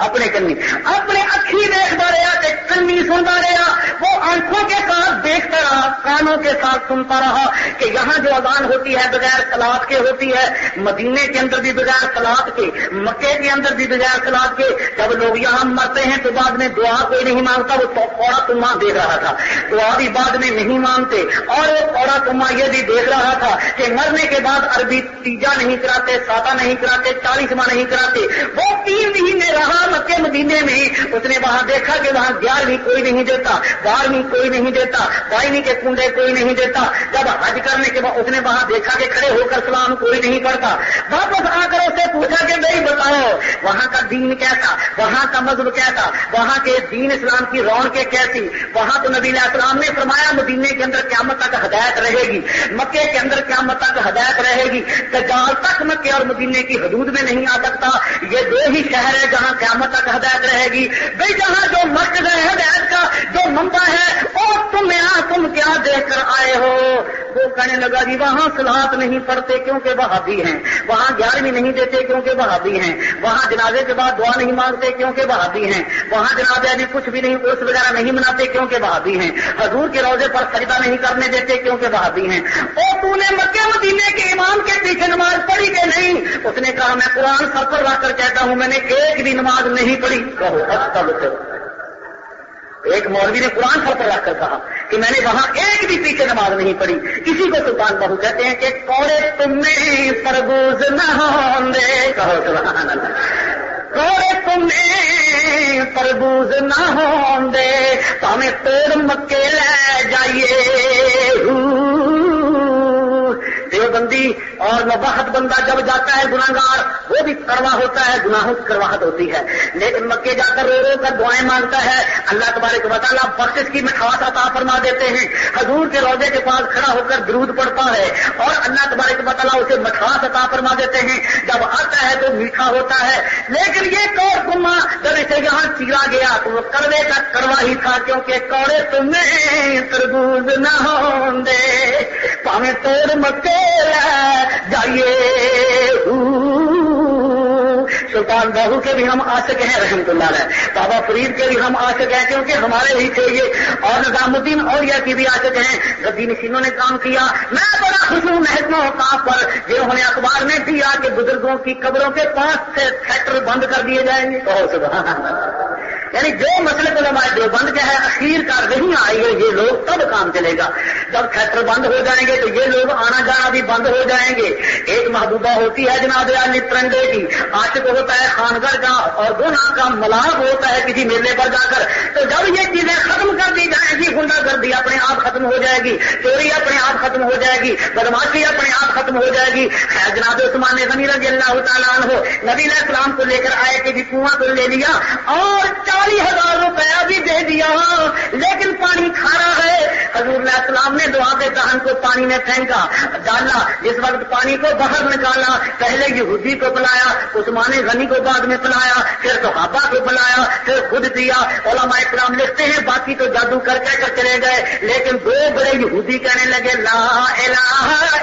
اپنے کنی اپنے اکھی دیکھتا رہا کہ کنی سنتا رہا. وہ آنکھوں کے ساتھ دیکھتا رہا, کانوں کے ساتھ سنتا رہا کہ یہاں جو اذان ہوتی ہے بغیر صلاۃ کے ہوتی ہے, مدینے کے اندر بھی بغیر صلاۃ کے, مکے کے اندر بھی بغیر صلاۃ کے. جب لوگ یہاں مرتے ہیں تو بعد میں دعا کوئی نہیں مانگتا. وہ کوڑا تما دیکھ رہا تھا, دعا بھی بعد میں نہیں مانگتے. اور وہ کوڑا تما یہ بھی دیکھ رہا تھا کہ مرنے کے بعد عربی تیجا نہیں کراتے, ساتہ نہیں کراتے, 40واں نہیں کراتے. وہ 3 مہینے رہا مکے مدینے میں. اس نے وہاں دیکھا کہ وہاں 11ویں کوئی نہیں دیتا, 12ویں کوئی نہیں دیتا, 22ویں کے کنڈے کوئی نہیں دیتا. جب حج کرنے کے بعد اس نے وہاں دیکھا کہ کھڑے ہو کر سلام کوئی نہیں کرتا. واپس آ کر اسے پوچھا کہ بھائی بتاؤ وہاں کا دین کیسا, وہاں کا مذہب کیسا, وہاں کے دین اسلام کی رونقیں کیسی. وہاں تو نبی علیہ السلام نے فرمایا مدینے کے اندر قیامت تک ہدایت رہے گی, مکے کے اندر قیامت تک ہدایت رہے گی. دجال تک مکے اور مدینے کی حدود میں نہیں آ سکتا. یہ 2 ہی شہر ہے جہاں قیامت تک ہدایت رہے گی. بھائی جہاں جو مرکز ہے ہدایت کا, جو منبع ہے, اور تم کیا دیکھ کر آئے ہو. وہ کہنے لگا جی وہاں صلاۃ نہیں پڑھتے کیونکہ وہابی ہیں, وہاں 11ویں نہیں دیتے کیونکہ وہابی ہیں, وہاں جنازے کے بعد دعا نہیں مانگتے کیونکہ وہابی ہیں, وہاں جنازے میں کچھ بھی نہیں عرس وغیرہ نہیں مناتے کیونکہ وہابی ہیں, حضور کے روضے پر سجدہ نہیں کرنے دیتے کیونکہ وہابی ہیں. اور تو نے مکے مدینے کے امام کے پیچھے نماز پڑھی کہ نہیں؟ اس نے کہا میں قرآن سر پر رکھ کر کہتا ہوں میں نے ایک بھی نماز نہیں پڑھی. کہو ایک مولوی نے قرآن سر پر رکھ کر کہا کہ میں نے وہاں ایک بھی پیچھے نماز نہیں پڑھی. اسی کو سلطان بہو کہتے ہیں کہ کوڑے تم میں تربوز نہ ہوں دے. کہو سبحان اللہ. کوڑے تم میں تربوز نہ ہوں دے, تمہیں توڑ مکے لے جائیے. دیوبندی اور مباحت بندہ جب جاتا ہے گناہگار, وہ بھی کڑوا ہوتا ہے, گناہوں کی کڑواہٹ ہوتی ہے, لیکن مکے جا کر رو رو کر دعائیں مانگتا ہے. اللہ تبارک و تعالیٰ بخشش کی مٹھاس عطا فرما دیتے ہیں. حضور کے روضے کے پاس کھڑا ہو کر درود پڑھتا ہے اور اللہ تبارک و تعالیٰ اسے مٹھاس عطا فرما دیتے ہیں. جب آتا ہے تو میٹھا ہوتا ہے, لیکن یہ کوڑ کما جب اسے یہاں چیرا گیا تو وہ کڑوے کا کڑوا ہی تھا, کیونکہ کوڑے تمہیں تربوز نہ ہوں دے, پاویں توڑ مکے جائیے. سلطان باہو کے بھی ہم عاشق ہیں رحمت اللہ علیہ, بابا فرید کے بھی ہم عاشق ہیں کیونکہ ہمارے ہی تھے یہ, اور نظام الدین اولیاء کی بھی عاشق ہیں. گدی نشینوں نے کام کیا. میں بڑا خوش ہوں محکمہ اوقاف پر جنہوں نے اخبار میں دیا کہ بزرگوں کی قبروں کے پاس سے تھیٹر بند کر دیے جائیں گے. سبحان اللہ. یعنی جو مسئلہ علماء دیوبند کا ہے اخیر کا نہیں آئی ہے, یہ لوگ تب کام چلے گا جب تھیٹر بند ہو جائیں گے تو یہ لوگ آنا جانا بھی بند ہو جائیں گے. ایک محبوبہ ہوتی ہے جناب علی پرندے کی, عاشق ہوتا ہے خانگڑھ کا اور گناہ کا ملاق ہوتا ہے کسی میلے پر جا کر. تو جب یہ چیزیں ختم کر دی جائیں گی, غنڈہ گردی اپنے آپ ختم ہو جائے گی, چوری اپنے آپ ختم ہو جائے گی, بدماشی اپنے آپ ختم ہو جائے گی. جناب عثمان غنی رضی اللہ تعالیٰ عنہ نبی علیہ السلام کو لے کر آئے کہ جی کنواں کو لے لیا اور 40,000 روپیہ بھی دے دیا, لیکن پانی کھارا ہے. حضور علیہ السلام نے دعا کے دہن کو پانی میں پھینکا, ڈالا. جس وقت پانی کو باہر نکالا, پہلے یہودی کو پلایا, عثمان غنی کو بعد میں پلایا, پھر صحابہ کو پلایا, پھر خود دیا. علماء اکرام لکھتے ہیں باقی تو جادو کر کر چلے گئے, لیکن 2 بڑے یہودی کہنے لگے لا الہ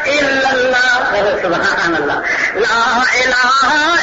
الا اللہ. سبحان اللہ. لا الہ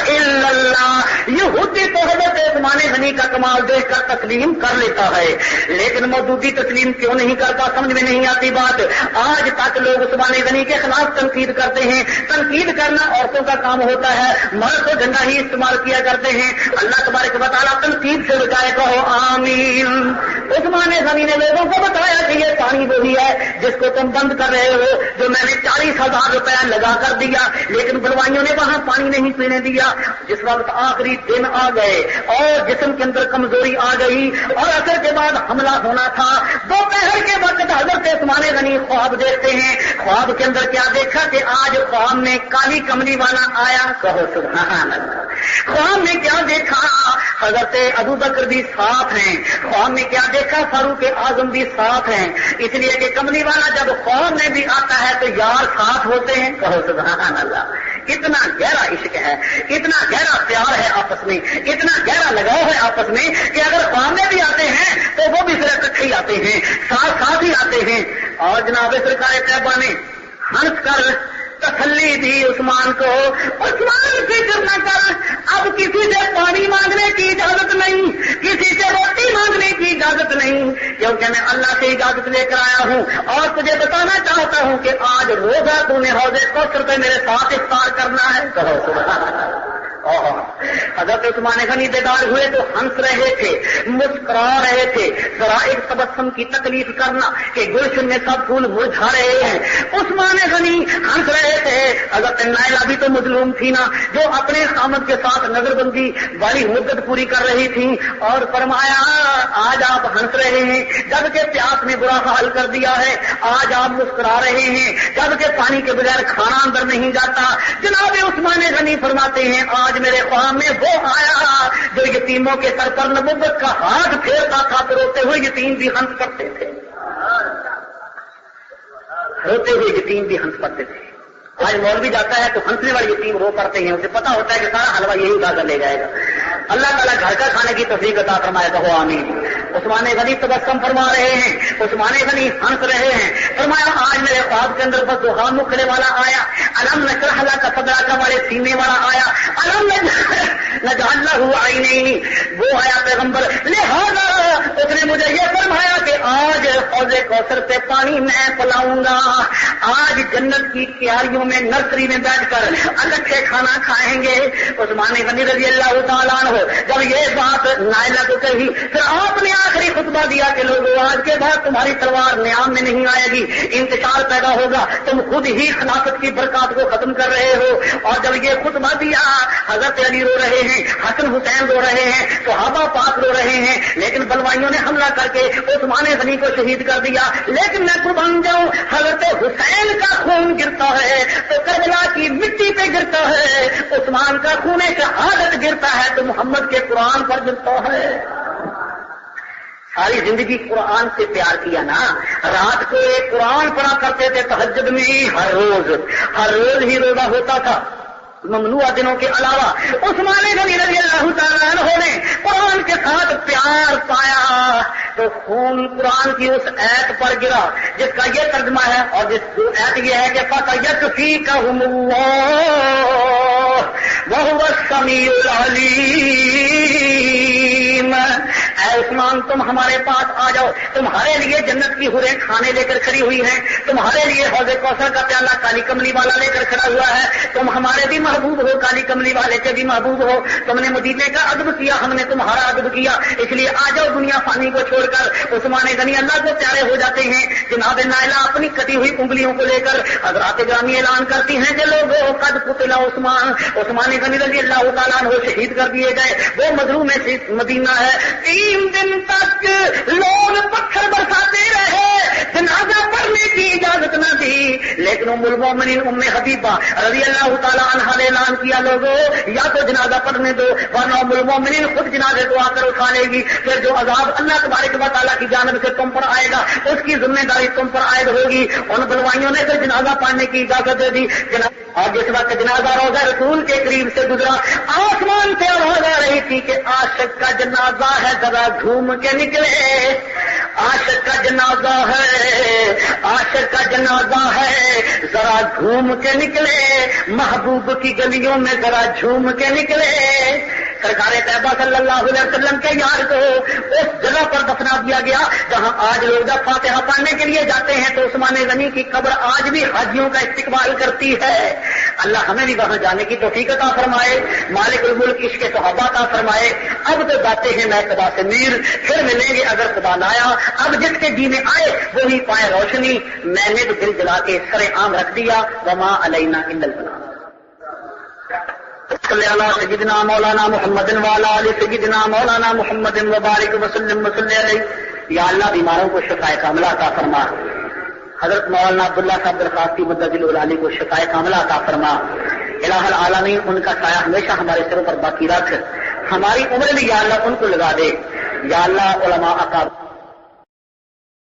الا اللہ. یہودی تو حضرت عثمان غنی کا کمال دیکھ کر تسلیم کر لیتا ہے, لیکن مودودی تسلیم کیوں نہیں کرتا سمجھ میں نہیں آتی بات. آج تک لوگ عثمان غنی کے خلاف تنقید کرتے ہیں. تنقید کرنا عورتوں کا کام ہوتا ہے, مرد تو جھنڈا ہی استعمال کیا کرتے ہیں. اللہ تبارک و تعالیٰ تنقید سے بچائے, کہو آمین. عثمان غنی نے لوگوں کو بتایا کہ یہ پانی وہی ہے جس کو تم بند کر رہے ہو, جو میں نے 40,000 روپیہ لگا کر دیا, لیکن بلوائیوں نے وہاں پانی نہیں پینے دیا. جس وقت آخری دن آ گئے اور جسم کے اندر کمزور کمزوری آ گئی اور اثر کے بعد حملہ ہونا تھا. دوپہر کے وقت حضرت عثمان غنی خواب دیکھتے ہیں. خواب کے اندر کیا دیکھا کہ آج خواب میں کالی کملی والا آیا. کہو سبحان اللہ. خواب میں کیا دیکھا؟ حضرت ابو بکر بھی ساتھ ہیں. خواب میں کیا دیکھا؟ فاروق اعظم بھی ساتھ ہیں. اس لیے کہ کملی والا جب خواب میں بھی آتا ہے تو یار ساتھ ہوتے ہیں. کہو سبحان اللہ. اتنا گہرا عشق ہے, اتنا گہرا پیار ہے آپس میں, اتنا گہرا لگاؤ ہے آپس میں کہ اگر خواب میں بھی آتے ہیں تو وہ بھی پھر اکٹھے ہی آتے ہیں, ساتھ ساتھ ہی آتے ہیں. اور جناب سرکار طیبہ نے ہنس کر تسلی دی عثمان کو. عثمان فکر نہ کر, اب کسی سے پانی مانگنے کی اجازت نہیں, کسی سے روٹی مانگنے کی اجازت نہیں, کیونکہ میں اللہ سے اجازت لے کر آیا ہوں اور تجھے بتانا چاہتا ہوں کہ آج روزہ تو نے حوض کوثر پہ میرے ساتھ افطار کرنا ہے. کہو سبحان اللہ. حضرت عثمان غنی بیدار ہوئے تو ہنس رہے تھے, مسکرا رہے تھے. ذرا ایک تبسم کی تکلیف کرنا کہ گلشن میں سب پھول مرجھا رہے ہیں. عثمان غنی ہنس رہے تھے. حضرت نائلہ بھی تو مظلوم تھی نا, جو اپنے خامد کے ساتھ نظر بندی والی مدت پوری کر رہی تھی. اور فرمایا آج آپ ہنس رہے ہیں جبکہ پیاس نے برا حال کر دیا ہے, آج آپ مسکرا رہے ہیں جبکہ پانی کے بغیر کھانا اندر نہیں جاتا. جناب عثمان غنی فرماتے ہیں آج میرے خواب میں وہ آیا جو یتیموں کے سر پر نبوت کا ہاتھ پھیرتا تھا تو روتے ہوئے یتیم بھی ہنس پڑتے تھے. روتے ہوئے یتیم بھی ہنس پڑتے تھے. آج مولوی جاتا ہے تو ہنسنے والے یتیم رو پڑتے ہیں, اسے پتا ہوتا ہے کہ سارا حلوہ یہی اٹھا کر لے جائے گا. اللہ تعالیٰ گھر کا کھانے کی توفیق عطا فرمائے. کہو آمین. عثمان غنی تبسم فرما رہے ہیں, عثمان غنی ہنس رہے ہیں. فرمایا آج میرے خواب کے اندر بس دعا مکھڑے والا آیا, الم نشرح لک صدرک والے سینے والا آیا, الم نجعل لہ عینین وہ آیا پیغمبر. لہذا اس نے مجھے یہ فرمایا کہ آج حوض کوثر سے پانی میں پلاؤں گا. آج جنت کی کیاریوں میں نرسری میں بیٹھ کر اکٹھے کھانا کھائیں گے. عثمان غنی رضی اللہ تعالیٰ عنہ جب یہ بات نائلہ کو کہی پھر آپ نے آخری خطبہ دیا کہ لوگوں آج کے بعد تمہاری تلوار نیام میں نہیں آئے گی, انتشار پیدا ہوگا, تم خود ہی خلافت کی برکات کو ختم کر رہے ہو. اور جب یہ خطبہ دیا حضرت علی رو رہے ہیں, حسن حسین رو رہے ہیں, صحابہ پاک رو رہے ہیں, لیکن بلوائیوں نے حملہ کر کے عثمان غنی کو شہید کر دیا. لیکن میں قربان جاؤں, حضرت حسین کا خون گرتا ہے تو کربلا کی مٹی پہ گرتا ہے, عثمان کا خون شہادت گرتا ہے تو محمد کے قرآن پر گرتا ہے. ساری زندگی قرآن سے پیار کیا نا. رات کو ایک قرآن پڑھا کرتے تھے تہجد میں, ہر روز ہی روزہ ہوتا تھا ممنوع دنوں کے علاوہ. عثمان غنی رضی اللہ تعالیٰ عنہ نے قرآن کے ساتھ پیار پایا تو خون قرآن کی اس ایت پر گرا جس کا یہ ترجمہ ہے, اور جس ایت یہ ہے کہ فَسَيَكْفِيكَهُمُ اللَّهُ وَهُوَ السَّمِيعُ الْعَلِيمُ. اے عثمان تم ہمارے پاس آ جاؤ, تمہارے لیے جنت کی حوریں کھانے لے کر کھڑی ہوئی ہیں, تمہارے لیے حوض کوثر کا پیالہ کالی کملی والا لے کر کھڑا ہوا ہے. تم ہمارے بھی محبوب ہو, کالی کملی والے کے بھی محبوب ہو. تم نے مدینے کا ادب کیا, ہم نے تمہارا ادب کیا, اس لیے آ جاؤ دنیا فانی کو چھوڑ کر. عثمان غنی اللہ کو پیارے ہو جاتے ہیں. جناب نائلہ اپنی کٹی ہوئی انگلیوں کو لے کر حضرات گرامی اعلان کرتی ہیں کہ لوگوں قد قتل عثمان. عثمان غنی رضی اللہ تعالیٰ عنہ شہید کر دیے گئے. وہ مظلوم مدینہ ہے. 3 دن تک لوگ پتھر برساتے رہے, جنازہ پڑھنے کی اجازت نہ دی, لیکن ام المومنین ام حبیبہ رضی اللہ تعالیٰ عنہ نے اعلان کیا لوگوں یا تو جنازہ پڑھنے دو ورنہ ام المومنین خود جنازے کو آ کر اٹھا لے گی. پھر جو عذاب اللہ تبارک و تعالیٰ کی جانب سے تم پر آئے گا اس کی ذمہ داری تم پر عائد ہوگی. ان بلوائیوں نے تو جنازہ پڑھنے کی اجازت دے دی. اور جس وقت جنازہ روضہ رسول کے قریب سے گزرا, آسمان سے آواز آ رہی تھی کہ عاشق کا جنازہ ہے, ذرا گھوم کے نکلے. عاشق کا جنازہ ہے, عاشق کا جنازہ ہے, ذرا گھوم کے نکلے. محبوب کی گلیوں میں ذرا جھوم کے نکلے. سرکار طیبہ صلی اللہ علیہ وسلم کے یار کو اس جگہ پر دفنا دیا گیا جہاں آج لوگ جب فاتحہ پڑھنے کے لیے جاتے ہیں تو عثمان غنی کی قبر آج بھی حاجیوں کا استقبال کرتی ہے. اللہ ہمیں بھی وہاں جانے کی توفیق عطا فرمائے, مالک الملک عشق صحابہ عطا فرمائے. اب تو جاتے ہیں میں خدا سے میر, پھر ملیں گے اگر خدا لایا. اب جس کے جی میں آئے وہی پائے روشنی. میں نے تو دل جلا کے سر عام رکھ دیا. وما علینا الا البلاغ. صلی اللہ سیدنا مولانا محمد وعلی آل سیدنا مولانا محمد وبارک وسلم وصلی علیہ. یا اللہ بیماروں کو شفاء کاملہ عطا فرما. حضرت مولانا عبداللہ صاحب درخواستی مدد العلی کو شفاء کاملہ عطا فرما. الہ العالمین ان کا سایہ ہمیشہ ہمارے سروں پر باقی رکھ. ہماری عمر بھی یا اللہ ان کو لگا دے. یا اللہ علماء اکابر